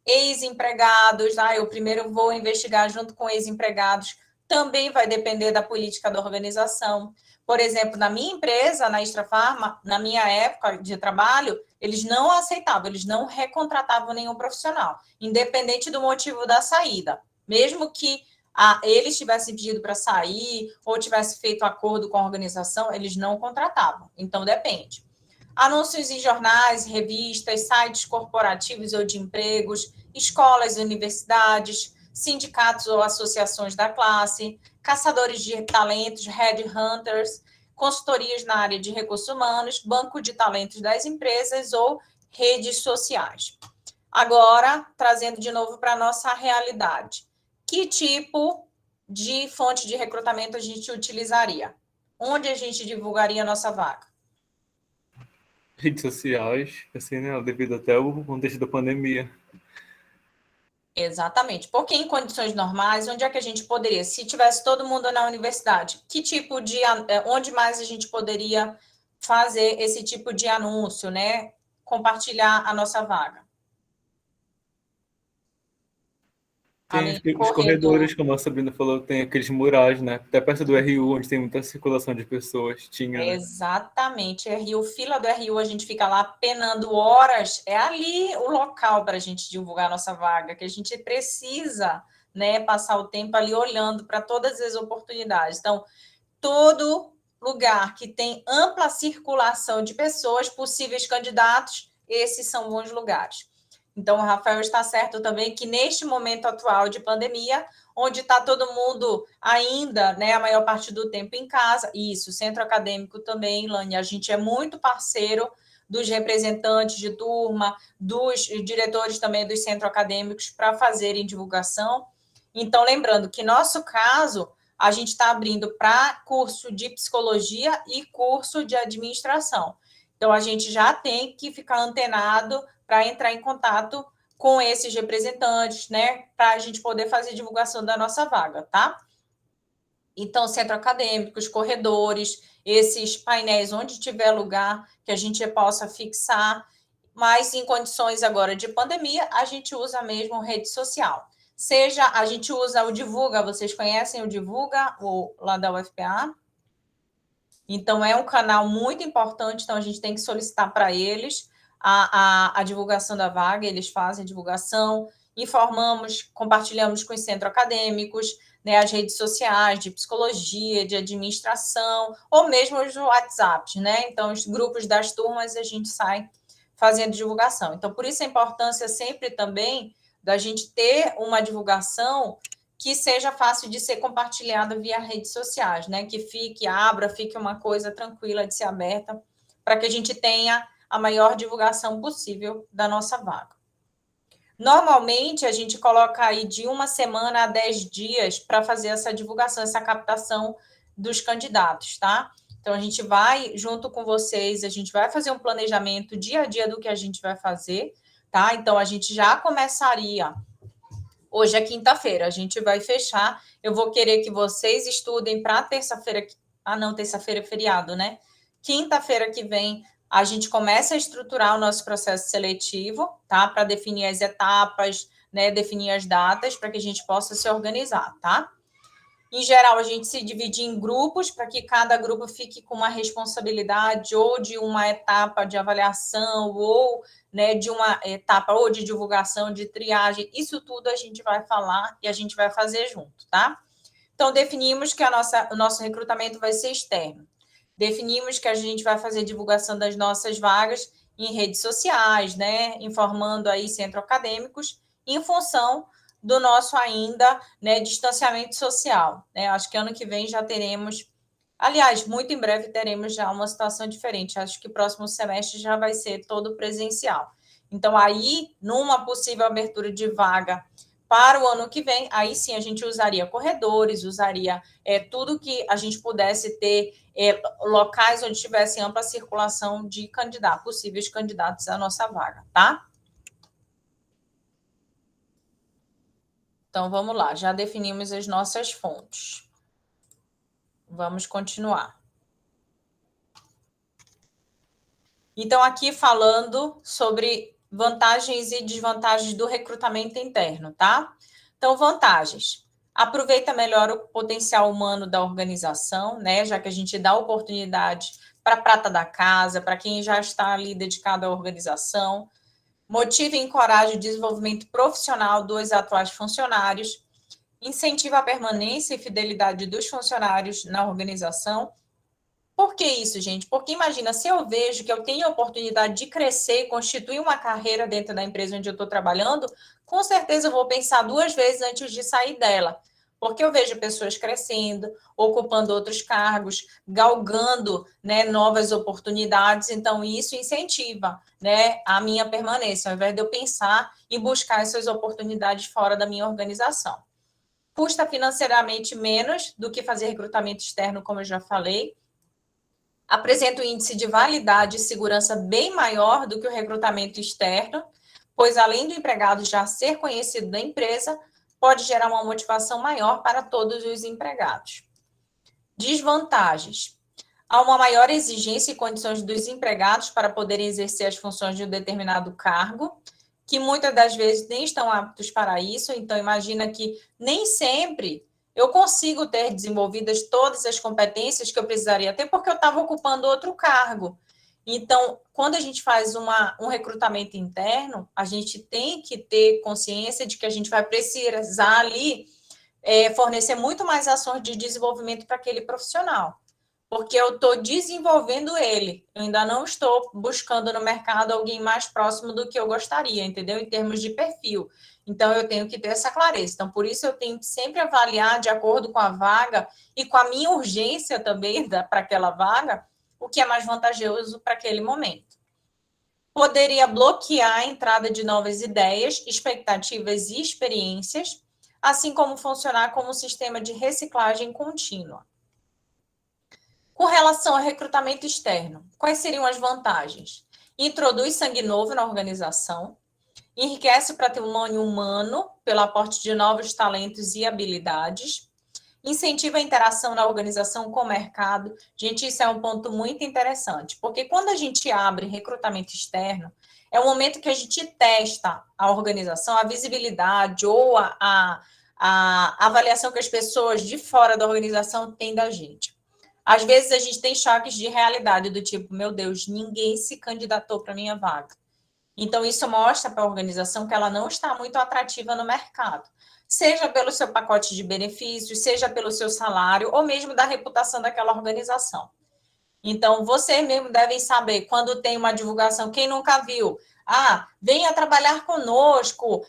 Ex-empregados, eu primeiro vou investigar junto com ex-empregados, também vai depender da política da organização. Por exemplo, na minha empresa, na Extra Farma, na minha época de trabalho, eles não aceitavam, eles não recontratavam nenhum profissional, independente do motivo da saída. Mesmo que eles tivessem pedido para sair ou tivessem feito acordo com a organização, eles não contratavam. Então, depende. Anúncios em jornais, revistas, sites corporativos ou de empregos, escolas e universidades, sindicatos ou associações da classe, caçadores de talentos, headhunters, consultorias na área de recursos humanos, banco de talentos das empresas ou redes sociais. Agora, trazendo de novo para a nossa realidade. Que tipo de fonte de recrutamento a gente utilizaria? Onde a gente divulgaria a nossa vaga? Redes sociais, assim, né? Devido até ao contexto da pandemia. Exatamente. Porque em condições normais, onde é que a gente poderia? Se tivesse todo mundo na universidade, que tipo de... Onde mais a gente poderia fazer esse tipo de anúncio, né? Compartilhar a nossa vaga? Tem os corredores, como a Sabrina falou, tem aqueles murais, né? Até perto do RU, onde tem muita circulação de pessoas. Tinha, né? Exatamente. RU, fila do RU, a gente fica lá penando horas. É ali o local para a gente divulgar a nossa vaga, que a gente precisa, né, passar o tempo ali olhando para todas as oportunidades. Então, todo lugar que tem ampla circulação de pessoas, possíveis candidatos, esses são bons lugares. Então, o Rafael está certo também que neste momento atual de pandemia, onde está todo mundo ainda, né, a maior parte do tempo em casa, isso, centro acadêmico também, Lani, a gente é muito parceiro dos representantes de turma, dos diretores também dos centros acadêmicos para fazerem divulgação. Então, lembrando que, nosso caso, a gente está abrindo para curso de psicologia e curso de administração. Então, a gente já tem que ficar antenado para entrar em contato com esses representantes, né? Para a gente poder fazer divulgação da nossa vaga, tá? Então, centro acadêmico, os corredores, esses painéis onde tiver lugar que a gente possa fixar, mas em condições agora de pandemia, a gente usa mesmo rede social. seja, a gente usa o Divulga, vocês conhecem o Divulga, lá da UFPA? Então, é um canal muito importante, então a gente tem que solicitar para eles a divulgação da vaga, eles fazem a divulgação, informamos, compartilhamos com os centros acadêmicos, né, as redes sociais de psicologia, de administração, ou mesmo os WhatsApps, né? Então, os grupos das turmas, a gente sai fazendo divulgação. Então, por isso a importância sempre também da gente ter uma divulgação que seja fácil de ser compartilhada via redes sociais, né? Que fique uma coisa tranquila de ser aberta, para que a gente tenha a maior divulgação possível da nossa vaga. Normalmente, a gente coloca aí de 1 semana a 10 dias para fazer essa divulgação, essa captação dos candidatos, tá? Então, a gente vai, junto com vocês, a gente vai fazer um planejamento dia a dia do que a gente vai fazer, tá? Então, a gente já começaria... Hoje é quinta-feira, a gente vai fechar. Eu vou querer que vocês estudem para terça-feira... Ah, não, terça-feira é feriado, né? Quinta-feira que vem, a gente começa a estruturar o nosso processo seletivo, tá? Para definir as etapas, né? Definir as datas, para que a gente possa se organizar, tá? Em geral, a gente se divide em grupos, para que cada grupo fique com uma responsabilidade ou de uma etapa de avaliação, ou, né, de uma etapa ou de divulgação, de triagem. Isso tudo a gente vai falar e a gente vai fazer junto, tá? Então, definimos que o nosso recrutamento vai ser externo. Definimos que a gente vai fazer divulgação das nossas vagas em redes sociais, né, informando aí centros acadêmicos, em função do nosso ainda, né, distanciamento social, né? Acho que ano que vem já teremos, aliás, muito em breve teremos já uma situação diferente. Acho que o próximo semestre já vai ser todo presencial. Então, aí, numa possível abertura de vaga para o ano que vem, aí sim a gente usaria corredores, usaria tudo que a gente pudesse ter, locais onde tivesse ampla circulação de candidatos, possíveis candidatos à nossa vaga, tá? Então, vamos lá, já definimos as nossas fontes. Vamos continuar. Então, aqui falando sobre vantagens e desvantagens do recrutamento interno, tá? Então, vantagens. Aproveita melhor o potencial humano da organização, né? Já que a gente dá oportunidade para a prata da casa, para quem já está ali dedicado à organização. Motiva e encoraja o desenvolvimento profissional dos atuais funcionários, incentiva a permanência e fidelidade dos funcionários na organização. Por que isso, gente? Porque imagina, se eu vejo que eu tenho a oportunidade de crescer e constituir uma carreira dentro da empresa onde eu estou trabalhando, com certeza eu vou pensar 2 vezes antes de sair dela. Porque eu vejo pessoas crescendo, ocupando outros cargos, galgando, né, novas oportunidades, então isso incentiva, né, a minha permanência, ao invés de eu pensar em buscar essas oportunidades fora da minha organização. Custa financeiramente menos do que fazer recrutamento externo, como eu já falei. Apresenta um índice de validade e segurança bem maior do que o recrutamento externo, pois além do empregado já ser conhecido da empresa, pode gerar uma motivação maior para todos os empregados. Desvantagens. Há uma maior exigência e condições dos empregados para poderem exercer as funções de um determinado cargo, que muitas das vezes nem estão aptos para isso, então imagina que nem sempre eu consigo ter desenvolvidas todas as competências que eu precisaria ter, porque eu estava ocupando outro cargo. Então, quando a gente faz um recrutamento interno, a gente tem que ter consciência de que a gente vai precisar ali fornecer muito mais ações de desenvolvimento para aquele profissional, porque eu estou desenvolvendo ele, eu ainda não estou buscando no mercado alguém mais próximo do que eu gostaria, entendeu? Em termos de perfil. Então, eu tenho que ter essa clareza. Então, por isso, eu tenho que sempre avaliar de acordo com a vaga e com a minha urgência também para aquela vaga, o que é mais vantajoso para aquele momento. Poderia bloquear a entrada de novas ideias, expectativas e experiências, assim como funcionar como um sistema de reciclagem contínua. Com relação ao recrutamento externo, quais seriam as vantagens? Introduz sangue novo na organização, enriquece o patrimônio humano pelo aporte de novos talentos e habilidades, Incentiva a interação na organização com o mercado. Gente, isso é um ponto muito interessante, porque quando a gente abre recrutamento externo, é o momento que a gente testa a organização, a visibilidade ou a avaliação que as pessoas de fora da organização têm da gente. Às vezes a gente tem choques de realidade do tipo, meu Deus, ninguém se candidatou para a minha vaga. Então, isso mostra para a organização que ela não está muito atrativa no mercado, seja pelo seu pacote de benefícios, seja pelo seu salário, ou mesmo da reputação daquela organização. Então, vocês mesmo devem saber, quando tem uma divulgação, quem nunca viu, venha trabalhar conosco,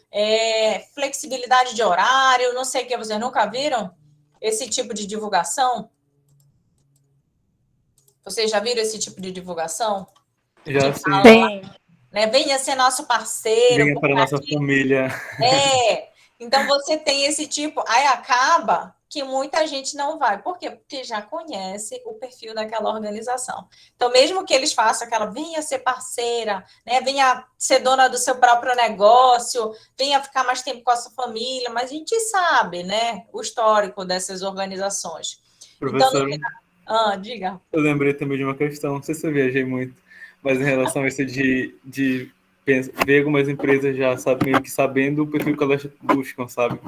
flexibilidade de horário, não sei o que, vocês nunca viram esse tipo de divulgação? Vocês já viram esse tipo de divulgação? Já sim. Né? Venha ser nosso parceiro. Venha para a nossa família. Então você tem esse tipo, aí acaba que muita gente não vai. Por quê? Porque já conhece o perfil daquela organização. Então, mesmo que eles façam aquela, venha ser parceira, né? Venha ser dona do seu próprio negócio, venha ficar mais tempo com a sua família, mas a gente sabe, né, o histórico dessas organizações. Professor, então, diga. Eu lembrei também de uma questão, não sei se eu viajei muito, mas em relação a isso de ver algumas empresas já meio que sabendo o perfil que elas buscam, sabe?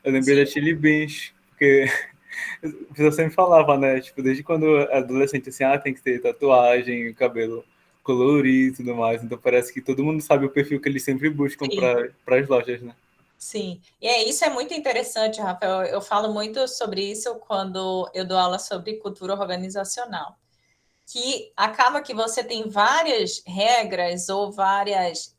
Eu lembrei da Chili Beans, porque você sempre falava, né? Tipo, desde quando adolescente, assim, tem que ter tatuagem, cabelo colorido e tudo mais. Então parece que todo mundo sabe o perfil que eles sempre buscam para as lojas, né? Sim, e isso é muito interessante, Rafael. Eu falo muito sobre isso quando eu dou aula sobre cultura organizacional, que acaba que você tem várias regras ou várias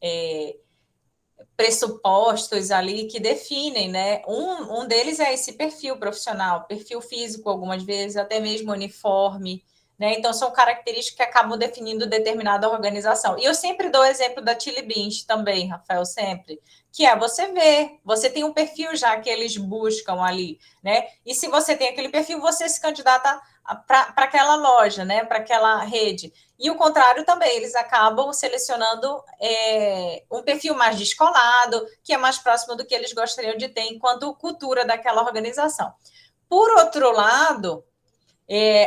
pressupostos ali que definem, né? Um deles é esse perfil profissional, perfil físico, algumas vezes, até mesmo uniforme, né? Então, são características que acabam definindo determinada organização. E eu sempre dou o exemplo da Chili Beans também, Rafael, sempre, que é você tem um perfil já que eles buscam ali, né? E se você tem aquele perfil, você se candidata para aquela loja, né? Para aquela rede. E o contrário também, eles acabam selecionando um perfil mais descolado, que é mais próximo do que eles gostariam de ter enquanto cultura daquela organização. Por outro lado,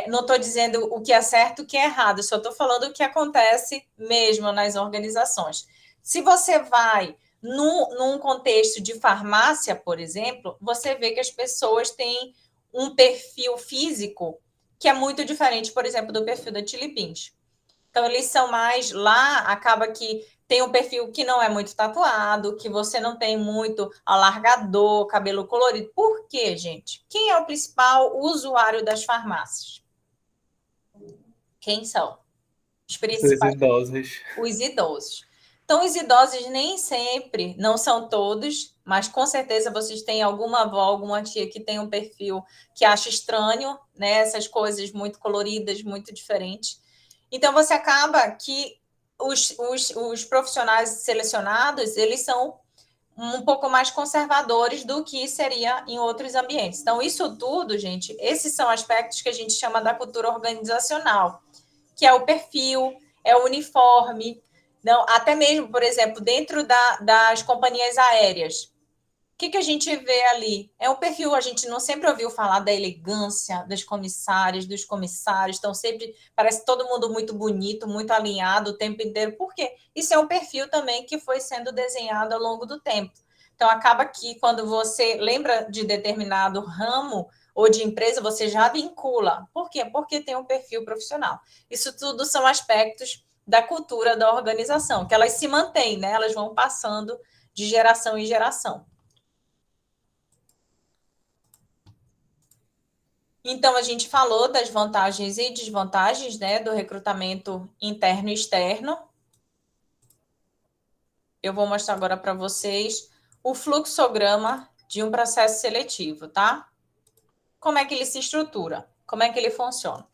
não estou dizendo o que é certo e o que é errado, só estou falando o que acontece mesmo nas organizações. Se você vai num contexto de farmácia, por exemplo, você vê que as pessoas têm um perfil físico que é muito diferente, por exemplo, do perfil da Chili Beans. Então, eles são mais lá, acaba que tem um perfil que não é muito tatuado, que você não tem muito alargador, cabelo colorido. Por quê, gente? Quem é o principal usuário das farmácias? Quem são? Os principais. Os idosos. Então, os idosos nem sempre, não são todos, mas com certeza vocês têm alguma avó, alguma tia que tem um perfil que acha estranho, né? Essas coisas muito coloridas, muito diferentes. Então, você acaba que os profissionais selecionados, eles são um pouco mais conservadores do que seria em outros ambientes. Então, isso tudo, gente, esses são aspectos que a gente chama da cultura organizacional, que é o perfil, é o uniforme, não, até mesmo, por exemplo, dentro das companhias aéreas. O que a gente vê ali? É um perfil, a gente não sempre ouviu falar da elegância das comissárias, dos comissários, então sempre parece todo mundo muito bonito, muito alinhado o tempo inteiro. Por quê? Isso é um perfil também que foi sendo desenhado ao longo do tempo. Então, acaba que quando você lembra de determinado ramo ou de empresa, você já vincula. Por quê? Porque tem um perfil profissional. Isso tudo são aspectos da cultura da organização, que elas se mantêm, né? Elas vão passando de geração em geração. Então, a gente falou das vantagens e desvantagens, né, do recrutamento interno e externo. Eu vou mostrar agora para vocês o fluxograma de um processo seletivo, tá? Como é que ele se estrutura? Como é que ele funciona?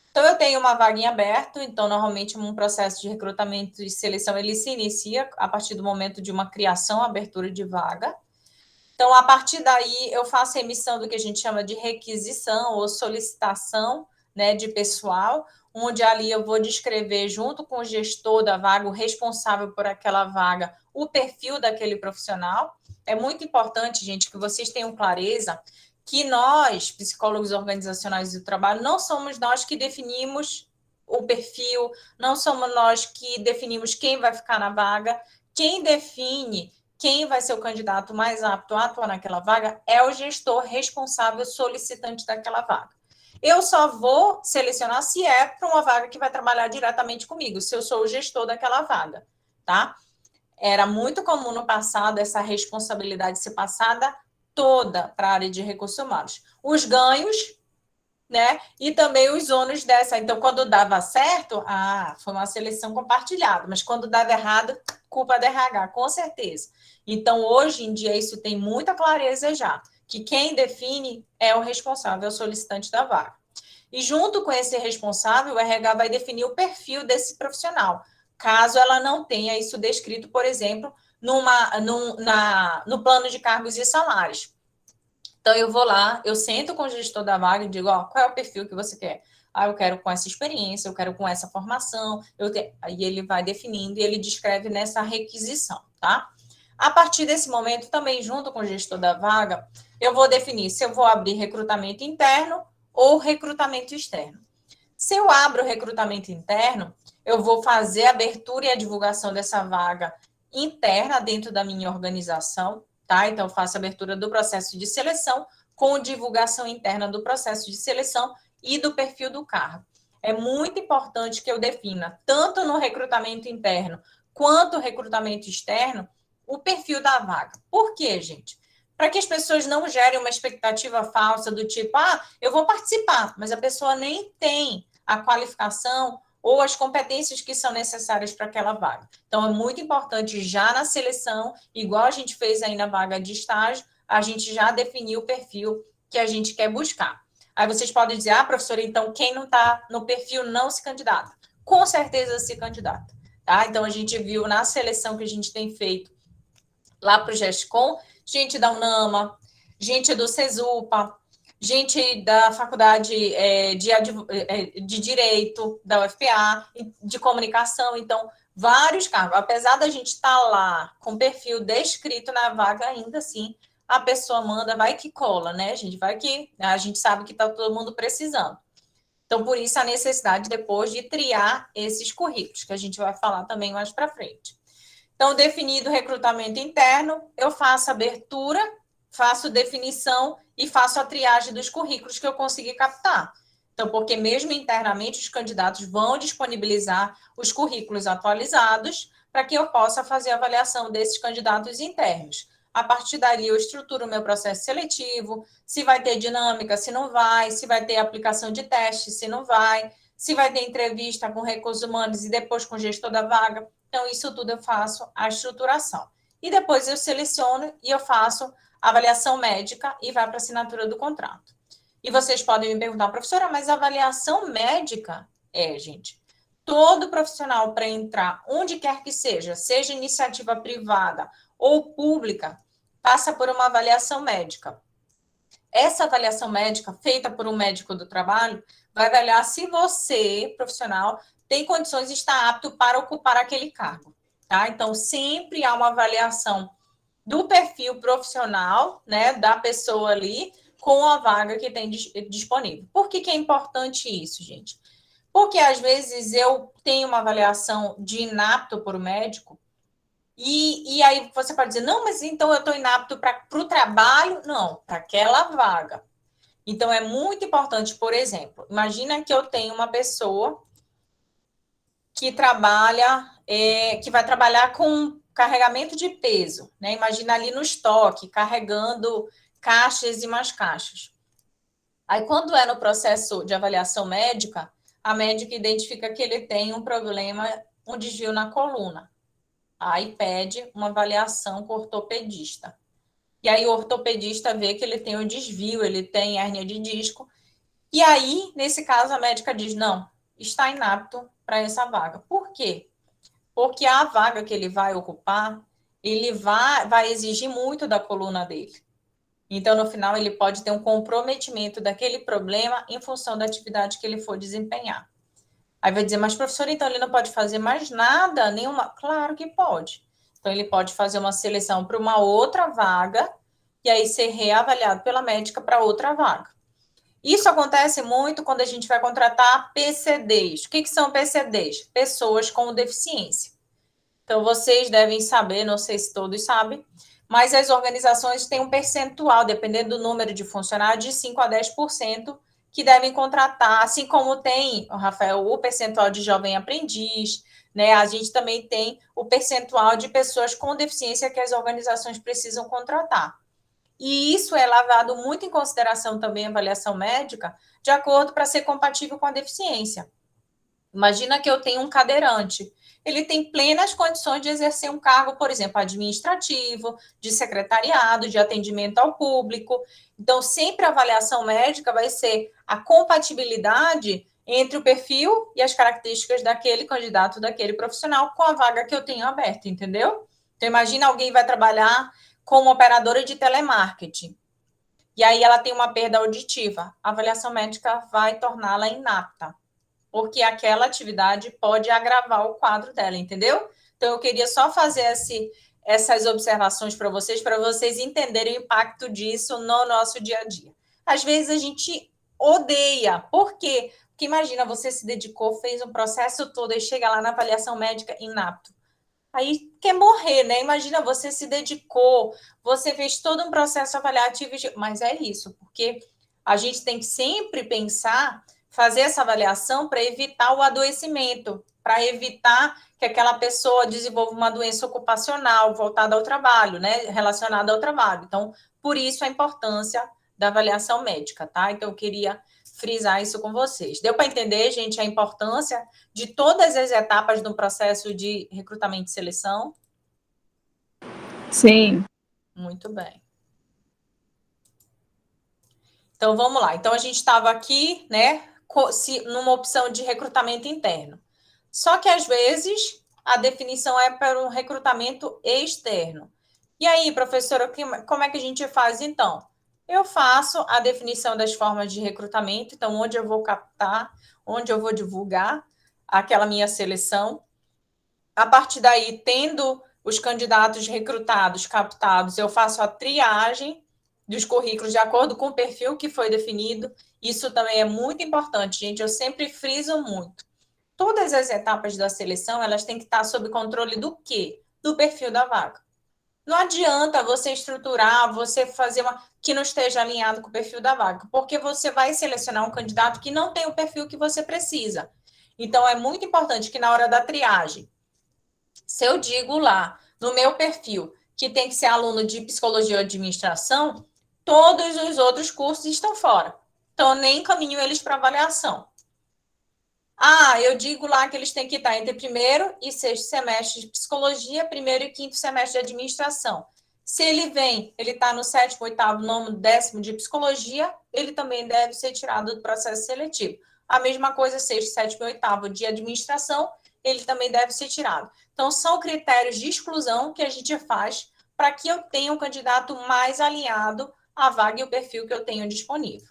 Então, eu tenho uma vaga em aberto, então, normalmente, um processo de recrutamento e seleção, ele se inicia a partir do momento de uma criação, abertura de vaga. Então, a partir daí, eu faço a emissão do que a gente chama de requisição ou solicitação, né, de pessoal, onde ali eu vou descrever, junto com o gestor da vaga, o responsável por aquela vaga, o perfil daquele profissional. É muito importante, gente, que vocês tenham clareza que nós, psicólogos organizacionais do trabalho, não somos nós que definimos o perfil, não somos nós que definimos quem vai ficar na vaga. Quem define quem vai ser o candidato mais apto a atuar naquela vaga é o gestor responsável solicitante daquela vaga. Eu só vou selecionar se é para uma vaga que vai trabalhar diretamente comigo, se eu sou o gestor daquela vaga, tá? Era muito comum no passado essa responsabilidade ser passada toda para a área de recursos humanos. Os ganhos, né? E também os ônus dessa. Então, quando dava certo, foi uma seleção compartilhada, mas quando dava errado, culpa da RH, com certeza. Então, hoje em dia, isso tem muita clareza já, que quem define é o responsável, é o solicitante da vaga. E junto com esse responsável, o RH vai definir o perfil desse profissional, caso ela não tenha isso descrito, por exemplo, no plano de cargos e salários. Então, eu vou lá, eu sento com o gestor da vaga e digo, qual é o perfil que você quer? Eu quero com essa experiência, eu quero com essa formação, aí ele vai definindo e ele descreve nessa requisição, tá? A partir desse momento, também junto com o gestor da vaga, eu vou definir se eu vou abrir recrutamento interno ou recrutamento externo. Se eu abro o recrutamento interno, eu vou fazer a abertura e a divulgação dessa vaga interna dentro da minha organização, tá? Então, eu faço a abertura do processo de seleção com divulgação interna do processo de seleção e do perfil do cargo. É muito importante que eu defina, tanto no recrutamento interno quanto no recrutamento externo, o perfil da vaga. Por quê, gente? Para que as pessoas não gerem uma expectativa falsa do tipo, eu vou participar, mas a pessoa nem tem a qualificação ou as competências que são necessárias para aquela vaga. Então, é muito importante já na seleção, igual a gente fez aí na vaga de estágio, a gente já definiu o perfil que a gente quer buscar. Aí vocês podem dizer, professora, então quem não está no perfil não se candidata. Com certeza se candidata, tá? Então, a gente viu na seleção que a gente tem feito lá para o GESCOM, gente da UNAMA, gente do CESUPA, gente da faculdade de Direito, da UFPA, de Comunicação, então, vários cargos. Apesar da gente estar lá com perfil descrito na vaga, ainda assim, a pessoa manda, vai que cola, né, gente? Vai que a gente sabe que está todo mundo precisando. Então, por isso, a necessidade depois de triar esses currículos, que a gente vai falar também mais para frente. Então, definido o recrutamento interno, eu faço abertura, faço definição e faço a triagem dos currículos que eu consegui captar. Então, porque mesmo internamente, os candidatos vão disponibilizar os currículos atualizados para que eu possa fazer a avaliação desses candidatos internos. A partir dali, eu estruturo o meu processo seletivo, se vai ter dinâmica, se não vai, se vai ter aplicação de teste, se não vai, se vai ter entrevista com recursos humanos e depois com o gestor da vaga. Então, isso tudo eu faço a estruturação. E depois eu seleciono e eu faço a avaliação médica e vai para a assinatura do contrato. E vocês podem me perguntar, professora, mas a avaliação médica gente, todo profissional para entrar onde quer que seja iniciativa privada ou pública, passa por uma avaliação médica. Essa avaliação médica, feita por um médico do trabalho, vai avaliar se você, profissional, tem condições e está apto para ocupar aquele cargo, tá? Então, sempre há uma avaliação do perfil profissional, né, da pessoa ali, com a vaga que tem disponível. Por que é importante isso, gente? Porque, às vezes, eu tenho uma avaliação de inapto por médico, e aí você pode dizer, não, mas então eu estou inapto para o trabalho? Não, para aquela vaga. Então, é muito importante, por exemplo, imagina que eu tenho uma pessoa que trabalha, que vai trabalhar com carregamento de peso, né? Imagina ali no estoque, carregando caixas e mais caixas. Aí, quando é no processo de avaliação médica, a médica identifica que ele tem um problema, um desvio na coluna. Aí pede uma avaliação com o ortopedista. E aí o ortopedista vê que ele tem um desvio, ele tem hérnia de disco. E aí, nesse caso, a médica diz, não, está inapto para essa vaga. Por quê? Porque a vaga que ele vai ocupar, ele vai exigir muito da coluna dele. Então, no final, ele pode ter um comprometimento daquele problema em função da atividade que ele for desempenhar. Aí vai dizer, mas professor, então ele não pode fazer mais nada, nenhuma? Claro que pode. Então, ele pode fazer uma seleção para uma outra vaga e aí ser reavaliado pela médica para outra vaga. Isso acontece muito quando a gente vai contratar PCDs. O que são PCDs? Pessoas com deficiência. Então, vocês devem saber, não sei se todos sabem, mas as organizações têm um percentual, dependendo do número de funcionários, de 5% a 10%, que devem contratar, assim como tem, Rafael, o percentual de jovem aprendiz, né? A gente também tem o percentual de pessoas com deficiência que as organizações precisam contratar. E isso é levado muito em consideração também a avaliação médica, de acordo para ser compatível com a deficiência. Imagina que eu tenho um cadeirante. Ele tem plenas condições de exercer um cargo, por exemplo, administrativo, de secretariado, de atendimento ao público. Então, sempre a avaliação médica vai ser a compatibilidade entre o perfil e as características daquele candidato, daquele profissional, com a vaga que eu tenho aberta, entendeu? Então, imagina alguém vai trabalhar como operadora de telemarketing. E aí ela tem uma perda auditiva. A avaliação médica vai torná-la inapta, porque aquela atividade pode agravar o quadro dela, entendeu? Então, eu queria só fazer essas observações para vocês entenderem o impacto disso no nosso dia a dia. Às vezes, a gente odeia. Por quê? Porque imagina, você se dedicou, fez um processo todo e chega lá na avaliação médica inapto. Aí quer morrer, né? Imagina, você se dedicou, você fez todo um processo avaliativo, mas é isso, porque a gente tem que sempre pensar, fazer essa avaliação para evitar o adoecimento, para evitar que aquela pessoa desenvolva uma doença ocupacional voltada ao trabalho, né? Relacionada ao trabalho. Então, por isso a importância da avaliação médica, tá? Então, eu queria frisar isso com vocês. Deu para entender, gente, a importância de todas as etapas do processo de recrutamento e seleção? Sim. Muito bem. Então, vamos lá. Então, a gente estava aqui, né, numa opção de recrutamento interno. Só que, às vezes, a definição é para um recrutamento externo. E aí, professora, como é que a gente faz, então? Eu faço a definição das formas de recrutamento, então, onde eu vou captar, onde eu vou divulgar aquela minha seleção. A partir daí, tendo os candidatos recrutados, captados, eu faço a triagem dos currículos de acordo com o perfil que foi definido. Isso também é muito importante, gente. Eu sempre friso muito. Todas as etapas da seleção, elas têm que estar sob controle do quê? Do perfil da vaga. Não adianta você estruturar, você fazer uma que não esteja alinhado com o perfil da vaga, porque você vai selecionar um candidato que não tem o perfil que você precisa. Então, é muito importante que na hora da triagem, se eu digo lá no meu perfil que tem que ser aluno de psicologia ou administração, todos os outros cursos estão fora. Então, eu nem encaminho eles para avaliação. Eu digo lá que eles têm que estar entre primeiro e sexto semestre de psicologia, primeiro e quinto semestre de administração. Se ele está no sétimo, oitavo, nono, décimo de psicologia, ele também deve ser tirado do processo seletivo. A mesma coisa, sexto, sétimo e oitavo de administração, ele também deve ser tirado. Então, são critérios de exclusão que a gente faz para que eu tenha um candidato mais alinhado à vaga e o perfil que eu tenho disponível.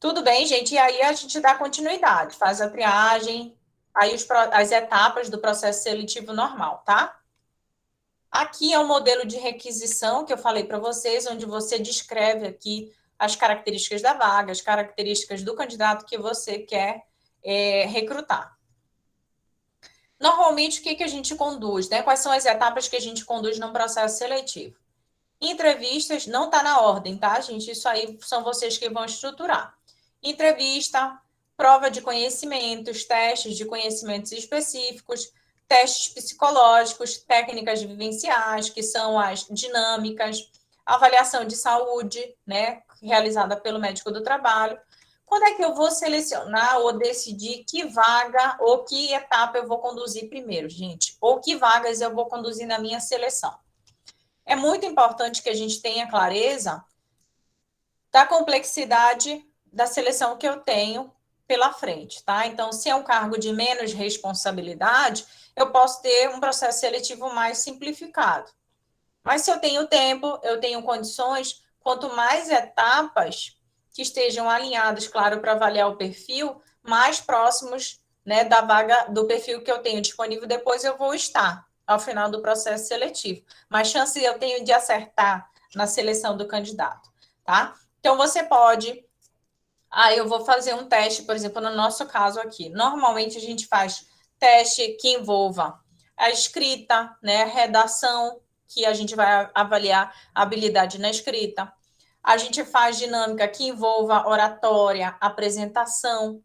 Tudo bem, gente? E aí a gente dá continuidade, faz a triagem, aí as etapas do processo seletivo normal, tá? Aqui é o modelo de requisição que eu falei para vocês, onde você descreve aqui as características da vaga, as características do candidato que você quer recrutar. Normalmente, o que a gente conduz, né? Quais são as etapas que a gente conduz num processo seletivo? Entrevistas não está na ordem, tá, gente? Isso aí são vocês que vão estruturar. Entrevista, prova de conhecimentos, testes de conhecimentos específicos, testes psicológicos, técnicas vivenciais, que são as dinâmicas, avaliação de saúde, né, realizada pelo médico do trabalho. Quando é que eu vou selecionar ou decidir que vaga ou que etapa eu vou conduzir primeiro, gente? Ou que vagas eu vou conduzir na minha seleção? É muito importante que a gente tenha clareza da complexidade da seleção que eu tenho pela frente, tá? Então, se é um cargo de menos responsabilidade, eu posso ter um processo seletivo mais simplificado. Mas se eu tenho tempo, eu tenho condições, quanto mais etapas que estejam alinhadas, claro, para avaliar o perfil, mais próximos, né, da vaga, do perfil que eu tenho disponível, depois eu vou estar. ao final do processo seletivo. Mas chance eu tenho de acertar na seleção do candidato, tá? Então, você pode... eu vou fazer um teste, por exemplo, no nosso caso aqui. Normalmente, a gente faz teste que envolva a escrita, né, a redação, que a gente vai avaliar a habilidade na escrita. A gente faz dinâmica que envolva oratória, apresentação,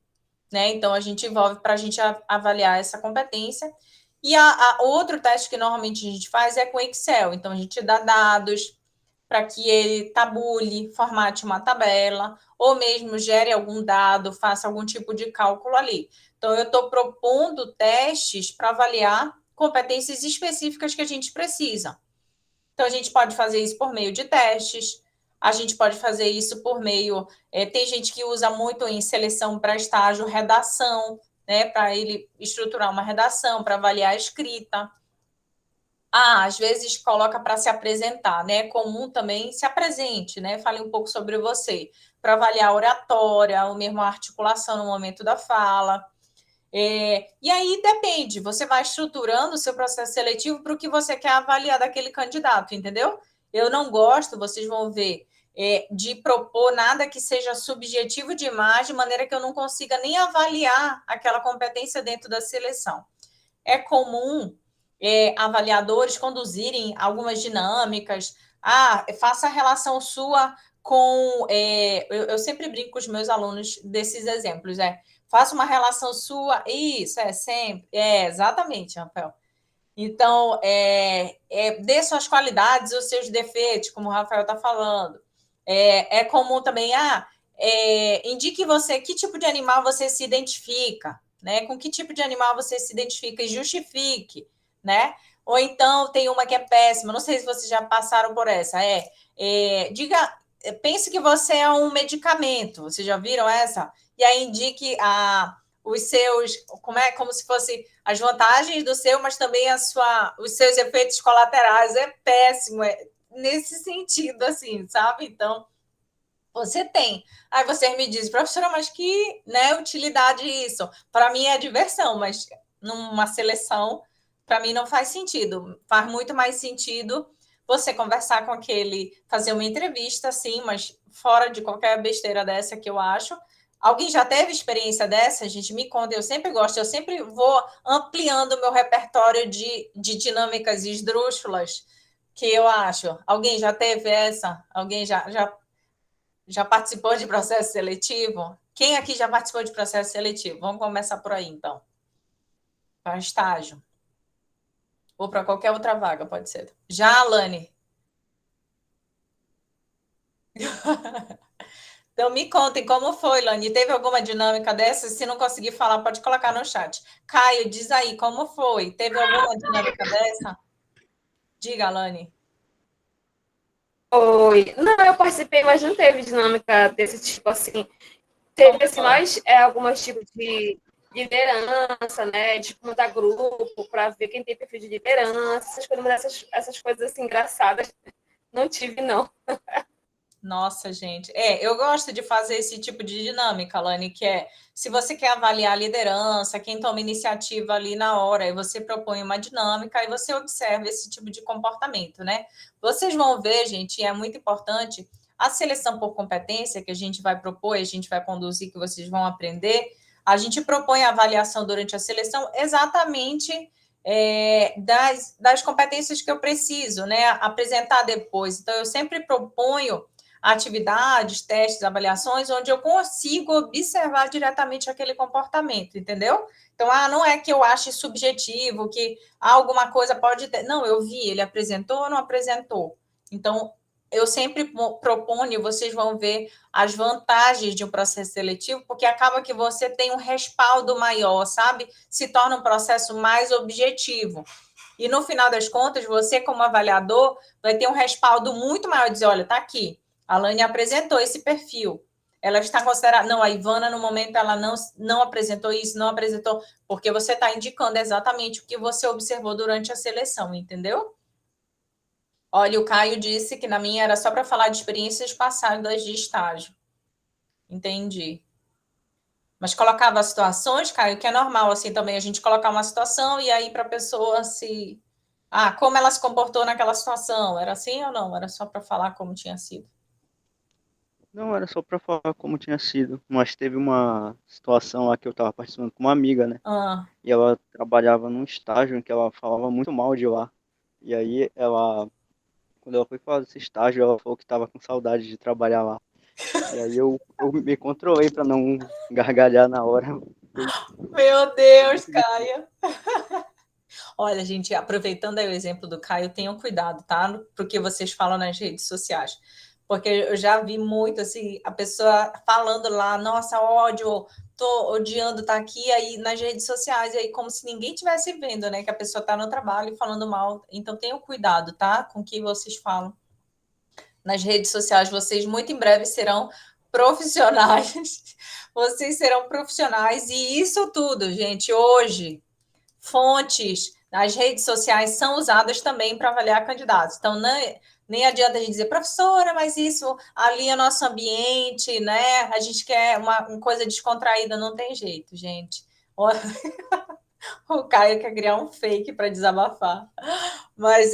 né? Então, a gente envolve para a gente avaliar essa competência. E outro teste que normalmente a gente faz é com Excel. Então, a gente dá dados para que ele tabule, formate uma tabela, ou mesmo gere algum dado, faça algum tipo de cálculo ali. Então, eu estou propondo testes para avaliar competências específicas que a gente precisa. Então, a gente pode fazer isso por meio de testes, a gente pode fazer isso por meio... tem gente que usa muito em seleção para estágio redação, né, para ele estruturar uma redação, para avaliar a escrita. Às vezes coloca para se apresentar, né? É comum também se apresente, né? Fale um pouco sobre você, para avaliar a oratória, ou mesmo a articulação no momento da fala. E aí depende, você vai estruturando o seu processo seletivo para o que você quer avaliar daquele candidato, entendeu? Eu não gosto, vocês vão ver, de propor nada que seja subjetivo demais, de maneira que eu não consiga nem avaliar aquela competência dentro da seleção. É comum avaliadores conduzirem algumas dinâmicas. Faça a relação sua com... eu sempre brinco com os meus alunos desses exemplos. Faça uma relação sua... Isso, sempre... exatamente, Rafael. Então, dê suas qualidades, os seus defeitos, como o Rafael está falando. É comum também... indique você que tipo de animal você se identifica, né? Com que tipo de animal você se identifica e justifique, né? Ou então tem uma que é péssima, não sei se vocês já passaram por essa, pense que você é um medicamento, vocês já viram essa? E aí indique os seus, como se fosse as vantagens do seu, mas também os seus efeitos colaterais. É péssimo, nesse sentido, assim, sabe? Então, você tem. Aí você me diz, professora, mas que, né, utilidade isso? Para mim é diversão, mas numa seleção, para mim não faz sentido. Faz muito mais sentido você conversar com aquele, fazer uma entrevista, sim, mas fora de qualquer besteira dessa que eu acho. Alguém já teve experiência dessa? Gente, me conta, eu sempre gosto, eu sempre vou ampliando o meu repertório de dinâmicas esdrúxulas que eu acho. Alguém já teve essa? Alguém já participou de processo seletivo? Quem aqui já participou de processo seletivo? Vamos começar por aí, então. Para estágio. Ou para qualquer outra vaga, pode ser. Já, Alane? Então, me contem como foi, Lani. Teve alguma dinâmica dessa? Se não conseguir falar, pode colocar no chat. Caio, diz aí, como foi? Teve alguma dinâmica dessa? Diga, Lani. Oi. Não, eu participei, mas não teve dinâmica desse tipo, assim. Teve, assim, mais alguns tipos de liderança, né? De montar grupo para ver quem tem perfil de liderança, essas coisas assim, engraçadas. Não tive, não. Nossa, gente. Eu gosto de fazer esse tipo de dinâmica, Lani, que se você quer avaliar a liderança, quem toma iniciativa ali na hora, e você propõe uma dinâmica e você observa esse tipo de comportamento, né? Vocês vão ver, gente, e é muito importante, a seleção por competência que a gente vai propor, a gente vai conduzir, que vocês vão aprender, a gente propõe a avaliação durante a seleção exatamente das competências que eu preciso, né? Apresentar depois. Então, eu sempre proponho atividades, testes, avaliações, onde eu consigo observar diretamente aquele comportamento, entendeu? Então, não é que eu ache subjetivo, que alguma coisa pode ter... Não, eu vi, ele apresentou ou não apresentou? Então, eu sempre proponho, vocês vão ver as vantagens de um processo seletivo, porque acaba que você tem um respaldo maior, sabe? Se torna um processo mais objetivo. E, no final das contas, você, como avaliador, vai ter um respaldo muito maior, dizer, olha, está aqui, a Lani apresentou esse perfil. Ela está considerada... Não, a Ivana, no momento, ela não apresentou isso, não apresentou, porque você está indicando exatamente o que você observou durante a seleção, entendeu? Olha, o Caio disse que na minha era só para falar de experiências passadas de estágio. Entendi. Mas colocava situações, Caio, que é normal, assim, também, a gente colocar uma situação e aí para a pessoa se Como ela se comportou naquela situação? Era assim ou não? Era só para falar como tinha sido? Não, era só para falar como tinha sido. Mas teve uma situação lá que eu estava participando com uma amiga, né? E ela trabalhava num estágio em que ela falava muito mal de lá. E aí quando ela foi fazer esse estágio, ela falou que estava com saudade de trabalhar lá. E aí eu me controlei para não gargalhar na hora. Meu Deus, Caio. Olha, gente, aproveitando aí o exemplo do Caio, tenham cuidado, tá? Porque vocês falam nas redes sociais. Porque eu já vi muito, assim, a pessoa falando lá, nossa, ódio, tô odiando estar aqui, aí nas redes sociais, e aí como se ninguém estivesse vendo, né? Que a pessoa está no trabalho falando mal. Então tenham cuidado, tá? Com o que vocês falam nas redes sociais. Vocês muito em breve serão profissionais. Vocês serão profissionais. E isso tudo, gente, hoje, fontes nas redes sociais são usadas também para avaliar candidatos. Então, nem adianta a gente dizer, professora, mas isso alinha nosso ambiente, né? A gente quer uma coisa descontraída, não tem jeito, gente. O Caio quer criar um fake para desabafar. Mas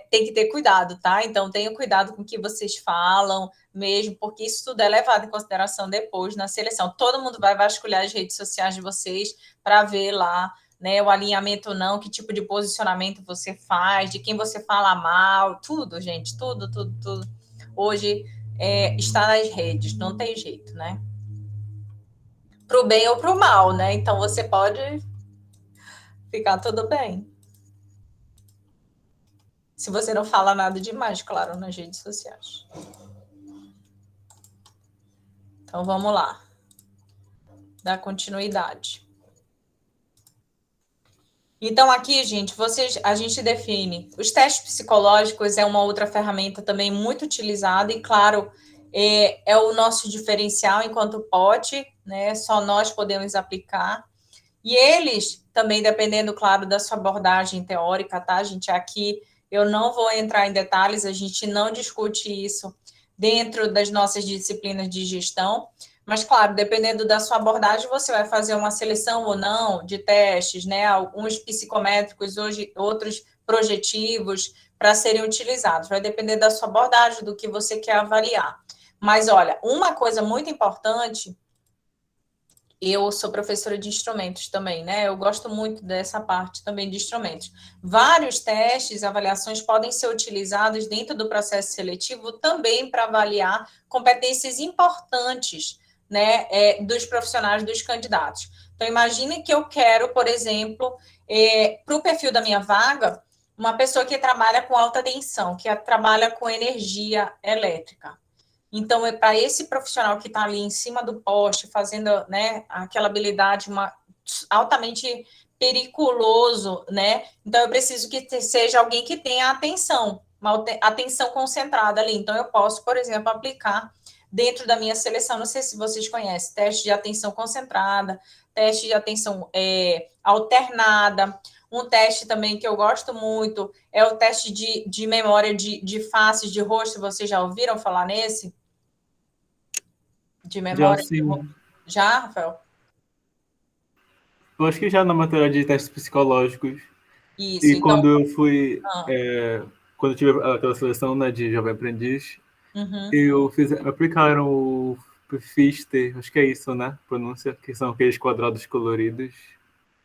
tem que ter cuidado, tá? Então, tenham cuidado com o que vocês falam mesmo, porque isso tudo é levado em consideração depois na seleção. Todo mundo vai vasculhar as redes sociais de vocês para ver lá, né, o alinhamento ou não, que tipo de posicionamento você faz, de quem você fala mal, tudo, gente, tudo. Hoje está nas redes, não tem jeito, né? Pro bem ou pro mal, né? Então, você pode ficar tudo bem. Se você não fala nada demais, claro, nas redes sociais. Então, vamos lá. Dar continuidade. Então, aqui, gente, a gente define. Os testes psicológicos é uma outra ferramenta também muito utilizada e, claro, é o nosso diferencial enquanto POT, né? Só nós podemos aplicar. E eles, também dependendo, claro, da sua abordagem teórica, tá, gente? Aqui eu não vou entrar em detalhes, a gente não discute isso dentro das nossas disciplinas de gestão, mas, claro, dependendo da sua abordagem, você vai fazer uma seleção ou não de testes, né? Alguns psicométricos, hoje, outros projetivos para serem utilizados. Vai depender da sua abordagem, do que você quer avaliar. Mas, olha, uma coisa muito importante, eu sou professora de instrumentos também, né? Eu gosto muito dessa parte também de instrumentos. Vários testes, avaliações podem ser utilizados dentro do processo seletivo também para avaliar competências importantes, né, dos profissionais, dos candidatos. Então, imagine que eu quero, por exemplo, para o perfil da minha vaga, uma pessoa que trabalha com alta tensão, que trabalha com energia elétrica. Então, é para esse profissional que está ali em cima do poste, fazendo, né, aquela habilidade altamente periculoso, né? Então, eu preciso que seja alguém que tenha atenção, uma atenção concentrada ali. Então, eu posso, por exemplo, aplicar dentro da minha seleção, não sei se vocês conhecem, teste de atenção concentrada, teste de atenção alternada. Um teste também que eu gosto muito é o teste de memória de faces, de rosto. Vocês já ouviram falar nesse? De memória? Já, Rafael? Eu acho que já na matéria de testes psicológicos. Isso, e então... quando eu fui... quando eu tive aquela seleção, né, de jovem aprendiz, aplicaram o FISTE, acho que é isso, né? Pronúncia, que são aqueles quadrados coloridos.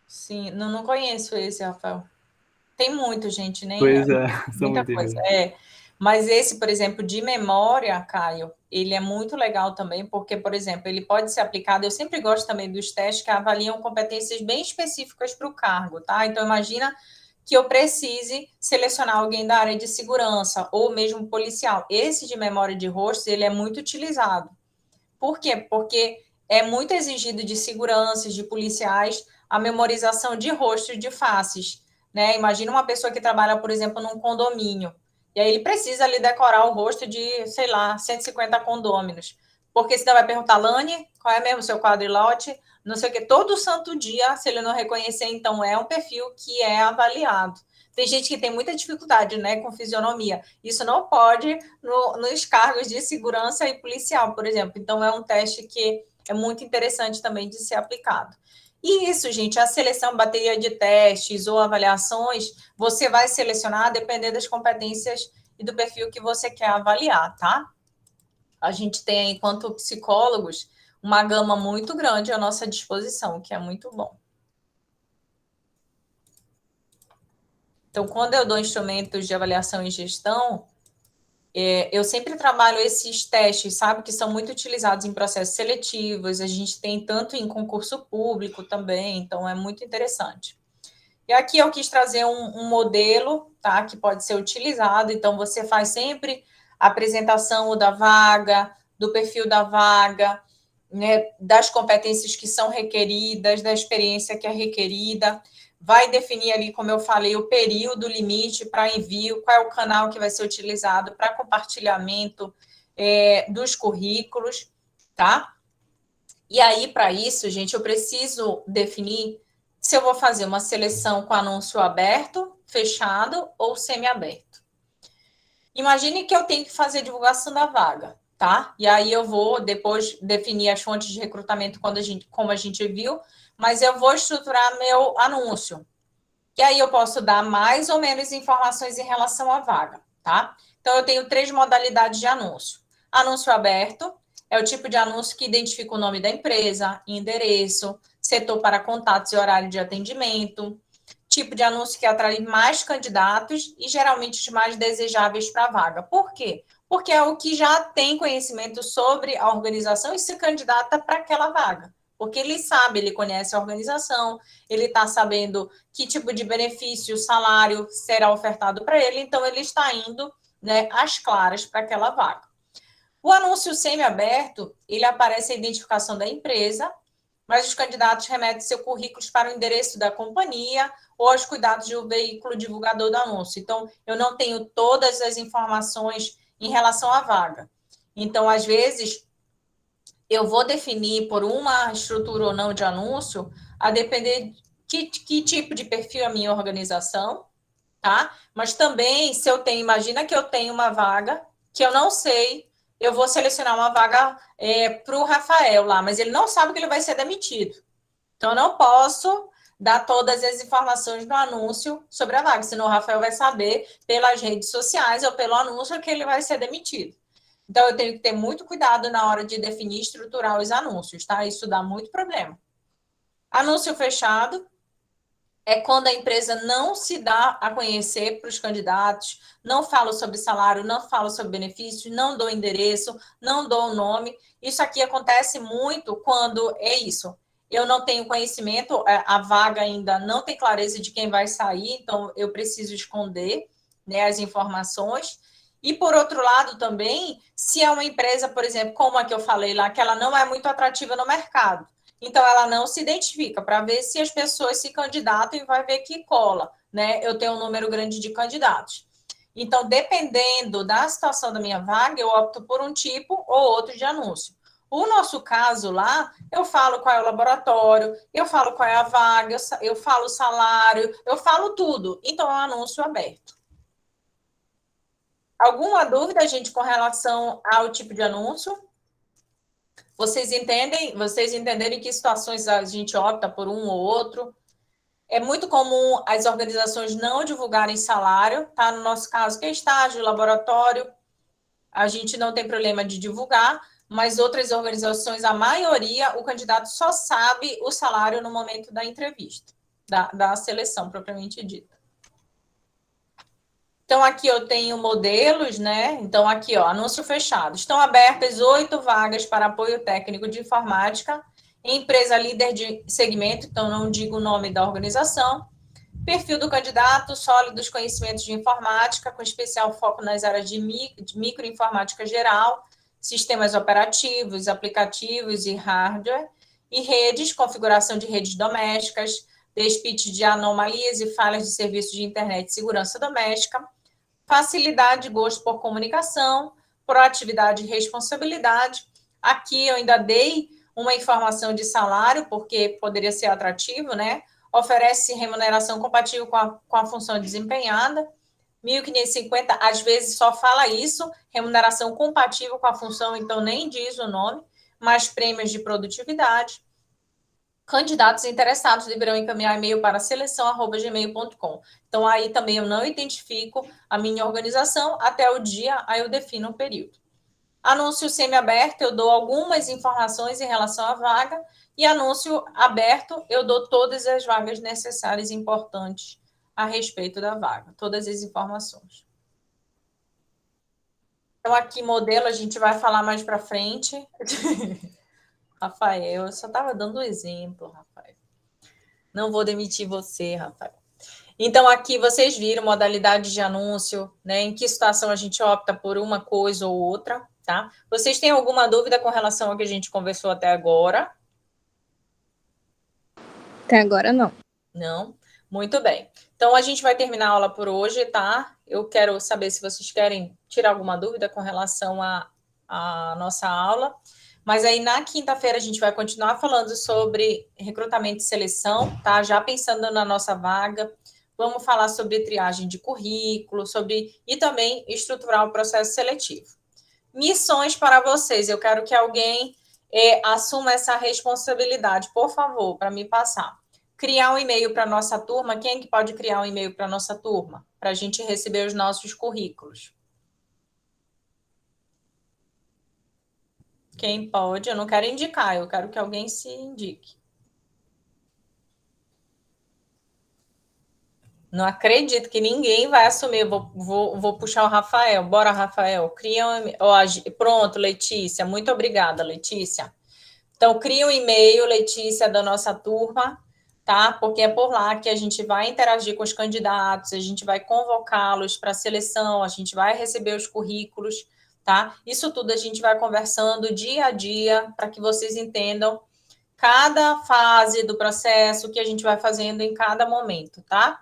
Sim, não conheço esse, Rafael. Tem muito, gente, nem... Pois é, são muita coisa. Mas esse, por exemplo, de memória, Caio, ele é muito legal também, porque, por exemplo, ele pode ser aplicado... Eu sempre gosto também dos testes que avaliam competências bem específicas para o cargo, tá? Então, imagina que eu precise selecionar alguém da área de segurança ou mesmo policial. Esse de memória de rostos, ele é muito utilizado. Por quê? Porque é muito exigido de seguranças, de policiais, a memorização de rostos, de faces, né? Imagina uma pessoa que trabalha, por exemplo, num condomínio, e aí ele precisa ali decorar o rosto de, sei lá, 150 condôminos. Porque senão vai perguntar, Lani, qual é mesmo o seu quadrilote? Não sei o quê. Todo santo dia, se ele não reconhecer, então é um perfil que é avaliado. Tem gente que tem muita dificuldade, né, com fisionomia. Isso não pode nos cargos de segurança e policial, por exemplo. Então, é um teste que é muito interessante também de ser aplicado. E isso, gente, a seleção, bateria de testes ou avaliações, você vai selecionar dependendo das competências e do perfil que você quer avaliar, tá? A gente tem, enquanto psicólogos, uma gama muito grande à nossa disposição, que é muito bom. Então, quando eu dou instrumentos de avaliação e gestão, eu sempre trabalho esses testes, sabe, que são muito utilizados em processos seletivos, a gente tem tanto em concurso público também, então é muito interessante. E aqui eu quis trazer um modelo, tá, que pode ser utilizado, então você faz sempre a apresentação da vaga, do perfil da vaga, né, das competências que são requeridas, da experiência que é requerida, vai definir ali, como eu falei, o período limite para envio, qual é o canal que vai ser utilizado para compartilhamento dos currículos, tá? E aí, para isso, gente, eu preciso definir se eu vou fazer uma seleção com anúncio aberto, fechado ou semi-aberto. Imagine que eu tenho que fazer divulgação da vaga, tá? E aí eu vou depois definir as fontes de recrutamento como a gente viu, mas eu vou estruturar meu anúncio. E aí eu posso dar mais ou menos informações em relação à vaga, tá? Então, eu tenho 3 modalidades de anúncio. Anúncio aberto é o tipo de anúncio que identifica o nome da empresa, endereço, setor para contatos e horário de atendimento. Tipo de anúncio que atrai mais candidatos e geralmente os mais desejáveis para a vaga. Por quê? Porque é o que já tem conhecimento sobre a organização e se candidata para aquela vaga. Porque ele sabe, ele conhece a organização, ele está sabendo que tipo de benefício, salário será ofertado para ele, então ele está indo, né, às claras para aquela vaga. O anúncio semi-aberto, ele aparece a identificação da empresa, mas os candidatos remetem seus currículos para o endereço da companhia ou aos cuidados do veículo divulgador do anúncio. Então, eu não tenho todas as informações em relação à vaga. Então, às vezes, eu vou definir por uma estrutura ou não de anúncio, a depender que tipo de perfil é a minha organização, tá? Mas também, se eu tenho, imagina que eu tenho uma vaga que eu não sei, eu vou selecionar uma vaga para o Rafael lá, mas ele não sabe que ele vai ser demitido. Então, eu não posso dar todas as informações no anúncio sobre a vaga, senão o Rafael vai saber pelas redes sociais ou pelo anúncio que ele vai ser demitido. Então, eu tenho que ter muito cuidado na hora de definir e estruturar os anúncios, tá? Isso dá muito problema. Anúncio fechado é quando a empresa não se dá a conhecer para os candidatos, não fala sobre salário, não fala sobre benefícios, não dou endereço, não dou o nome. Isso aqui acontece muito quando é isso. Eu não tenho conhecimento, a vaga ainda não tem clareza de quem vai sair, então eu preciso esconder, né, as informações. E, por outro lado, também, se é uma empresa, por exemplo, como a que eu falei lá, que ela não é muito atrativa no mercado, então ela não se identifica para ver se as pessoas se candidatam e vai ver que cola, né? Eu tenho um número grande de candidatos. Então, dependendo da situação da minha vaga, eu opto por um tipo ou outro de anúncio. O nosso caso lá, eu falo qual é o laboratório, eu falo qual é a vaga, eu falo o salário, eu falo tudo. Então, é um anúncio aberto. Alguma dúvida, gente, com relação ao tipo de anúncio? Vocês entenderem que situações a gente opta por um ou outro? É muito comum as organizações não divulgarem salário, tá? No nosso caso, que é estágio, laboratório, a gente não tem problema de divulgar, mas outras organizações, a maioria, o candidato só sabe o salário no momento da entrevista, da seleção, propriamente dita. Então, aqui eu tenho modelos, né? Então, aqui, ó, anúncio fechado. Estão abertas 8 vagas para apoio técnico de informática, empresa líder de segmento, então não digo o nome da organização. Perfil do candidato, sólidos conhecimentos de informática, com especial foco nas áreas de microinformática geral, sistemas operativos, aplicativos e hardware, e redes, configuração de redes domésticas, despite de anomalias e falhas de serviços de internet e segurança doméstica, facilidade e gosto por comunicação, proatividade e responsabilidade. Aqui eu ainda dei uma informação de salário, porque poderia ser atrativo, né? Oferece remuneração compatível com a função desempenhada. 1.550, às vezes só fala isso, remuneração compatível com a função, então nem diz o nome, mais prêmios de produtividade. Candidatos interessados deverão encaminhar e-mail para seleção@gmail.com. Então, aí também eu não identifico a minha organização, até o dia, aí eu defino um período. Anúncio semiaberto, eu dou algumas informações em relação à vaga, e anúncio aberto, eu dou todas as vagas necessárias e importantes a respeito da vaga, todas as informações. Então, aqui, modelo, a gente vai falar mais para frente. Rafael, eu só estava dando um exemplo, Rafael. Não vou demitir você, Rafael. Então, aqui vocês viram modalidade de anúncio, né? Em que situação a gente opta por uma coisa ou outra, tá? Vocês têm alguma dúvida com relação ao que a gente conversou até agora? Até agora, não. Não? Muito bem. Então, a gente vai terminar a aula por hoje, tá? Eu quero saber se vocês querem tirar alguma dúvida com relação à nossa aula. Mas aí, na quinta-feira, a gente vai continuar falando sobre recrutamento e seleção, tá? Já pensando na nossa vaga. Vamos falar sobre triagem de currículo, e também estruturar o processo seletivo. Missões para vocês. Eu quero que alguém assuma essa responsabilidade, por favor, para me passar. Criar um e-mail para a nossa turma. Quem é que pode criar um e-mail para a nossa turma? Para a gente receber os nossos currículos. Quem pode? Eu não quero indicar, eu quero que alguém se indique. Não acredito que ninguém vai assumir. Vou puxar o Rafael. Bora, Rafael. Cria um e-mail. Pronto, Letícia. Muito obrigada, Letícia. Então, cria um e-mail, Letícia, da nossa turma, tá? Porque é por lá que a gente vai interagir com os candidatos, a gente vai convocá-los para a seleção, a gente vai receber os currículos, tá? Isso tudo a gente vai conversando dia a dia para que vocês entendam cada fase do processo que a gente vai fazendo em cada momento, tá?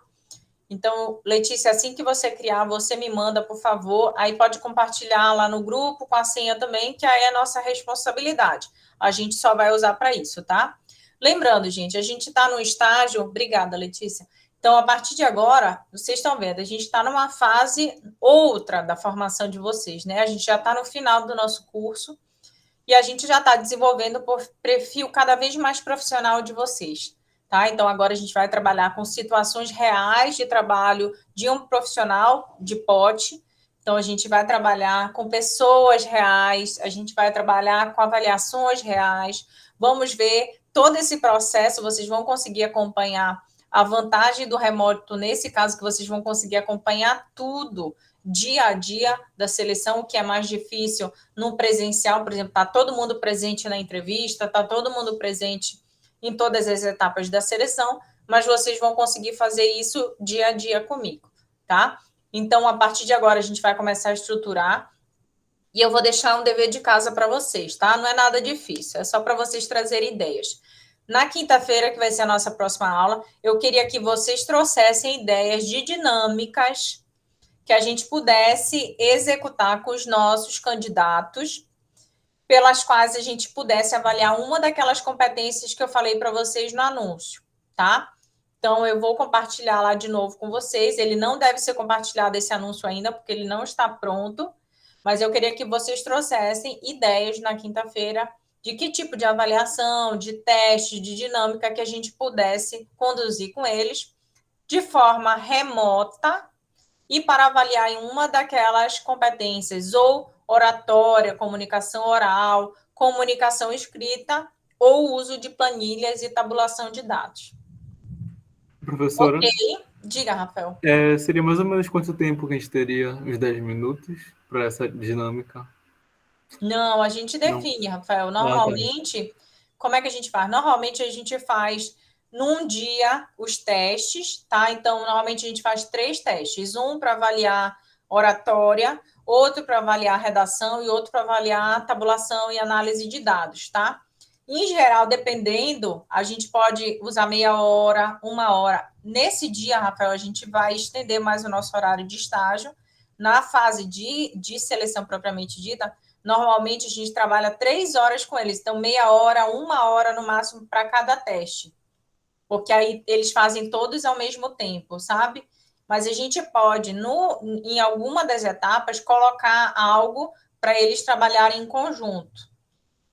Então, Letícia, assim que você criar, você me manda, por favor. Aí pode compartilhar lá no grupo com a senha também, que aí é a nossa responsabilidade. A gente só vai usar para isso, tá? Lembrando, gente, a gente está no estágio... Obrigada, Letícia. Então, a partir de agora, vocês estão vendo, a gente está numa fase outra da formação de vocês, né? A gente já está no final do nosso curso e a gente já está desenvolvendo o perfil cada vez mais profissional de vocês. Tá? Então, agora a gente vai trabalhar com situações reais de trabalho de um profissional de pote. Então, a gente vai trabalhar com pessoas reais, a gente vai trabalhar com avaliações reais. Vamos ver todo esse processo, vocês vão conseguir acompanhar a vantagem do remoto, nesse caso, que vocês vão conseguir acompanhar tudo dia a dia da seleção, o que é mais difícil no presencial, por exemplo, está todo mundo presente na entrevista, está todo mundo presente em todas as etapas da seleção, mas vocês vão conseguir fazer isso dia a dia comigo, tá? Então, a partir de agora, a gente vai começar a estruturar e eu vou deixar um dever de casa para vocês, tá? Não é nada difícil, é só para vocês trazerem ideias. Na quinta-feira, que vai ser a nossa próxima aula, eu queria que vocês trouxessem ideias de dinâmicas que a gente pudesse executar com os nossos candidatos, pelas quais a gente pudesse avaliar uma daquelas competências que eu falei para vocês no anúncio, tá? Então, eu vou compartilhar lá de novo com vocês. Ele não deve ser compartilhado esse anúncio ainda, porque ele não está pronto, mas eu queria que vocês trouxessem ideias na quinta-feira de que tipo de avaliação, de teste, de dinâmica que a gente pudesse conduzir com eles de forma remota e para avaliar em uma daquelas competências, ou oratória, comunicação oral, comunicação escrita, ou uso de planilhas e tabulação de dados. Professora? Ok. Diga, Rafael. Seria mais ou menos quanto tempo que a gente teria? Uns 10 minutos para essa dinâmica? Não, a gente define, Rafael. Normalmente, como é que a gente faz? Normalmente, a gente faz num dia os testes, tá? Então, normalmente a gente faz 3 testes. Um para avaliar oratória, outro para avaliar redação e outro para avaliar tabulação e análise de dados, tá? Em geral, dependendo, a gente pode usar meia hora, 1 hora. Nesse dia, Rafael, a gente vai estender mais o nosso horário de estágio. Na fase de seleção propriamente dita, normalmente a gente trabalha 3 horas com eles. Então, meia hora, 1 hora no máximo para cada teste. Porque aí eles fazem todos ao mesmo tempo, sabe? Mas a gente pode, em alguma das etapas, colocar algo para eles trabalharem em conjunto.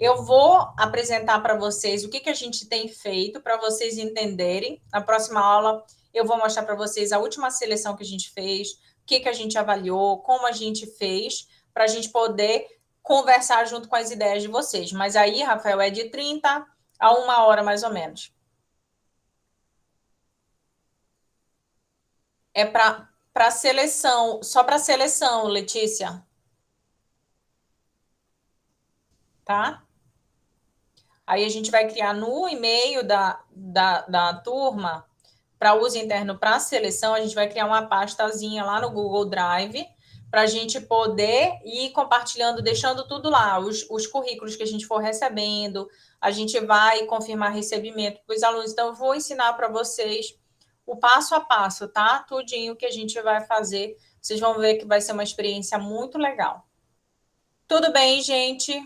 Eu vou apresentar para vocês o que a gente tem feito para vocês entenderem. Na próxima aula, eu vou mostrar para vocês a última seleção que a gente fez, o que a gente avaliou, como a gente fez, para a gente poder conversar junto com as ideias de vocês. Mas aí, Rafael, é de 30 a 1 hora, mais ou menos. É para seleção, só para seleção, Letícia. Tá? Aí a gente vai criar no e-mail da turma, para uso interno para seleção, a gente vai criar uma pastazinha lá no Google Drive, para a gente poder ir compartilhando, deixando tudo lá, os currículos que a gente for recebendo, a gente vai confirmar recebimento para os alunos. Então, eu vou ensinar para vocês o passo a passo, tá? Tudinho que a gente vai fazer. Vocês vão ver que vai ser uma experiência muito legal. Tudo bem, gente?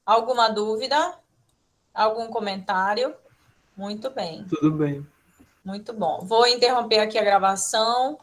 Alguma dúvida? Algum comentário? Muito bem. Tudo bem. Muito bom. Vou interromper aqui a gravação.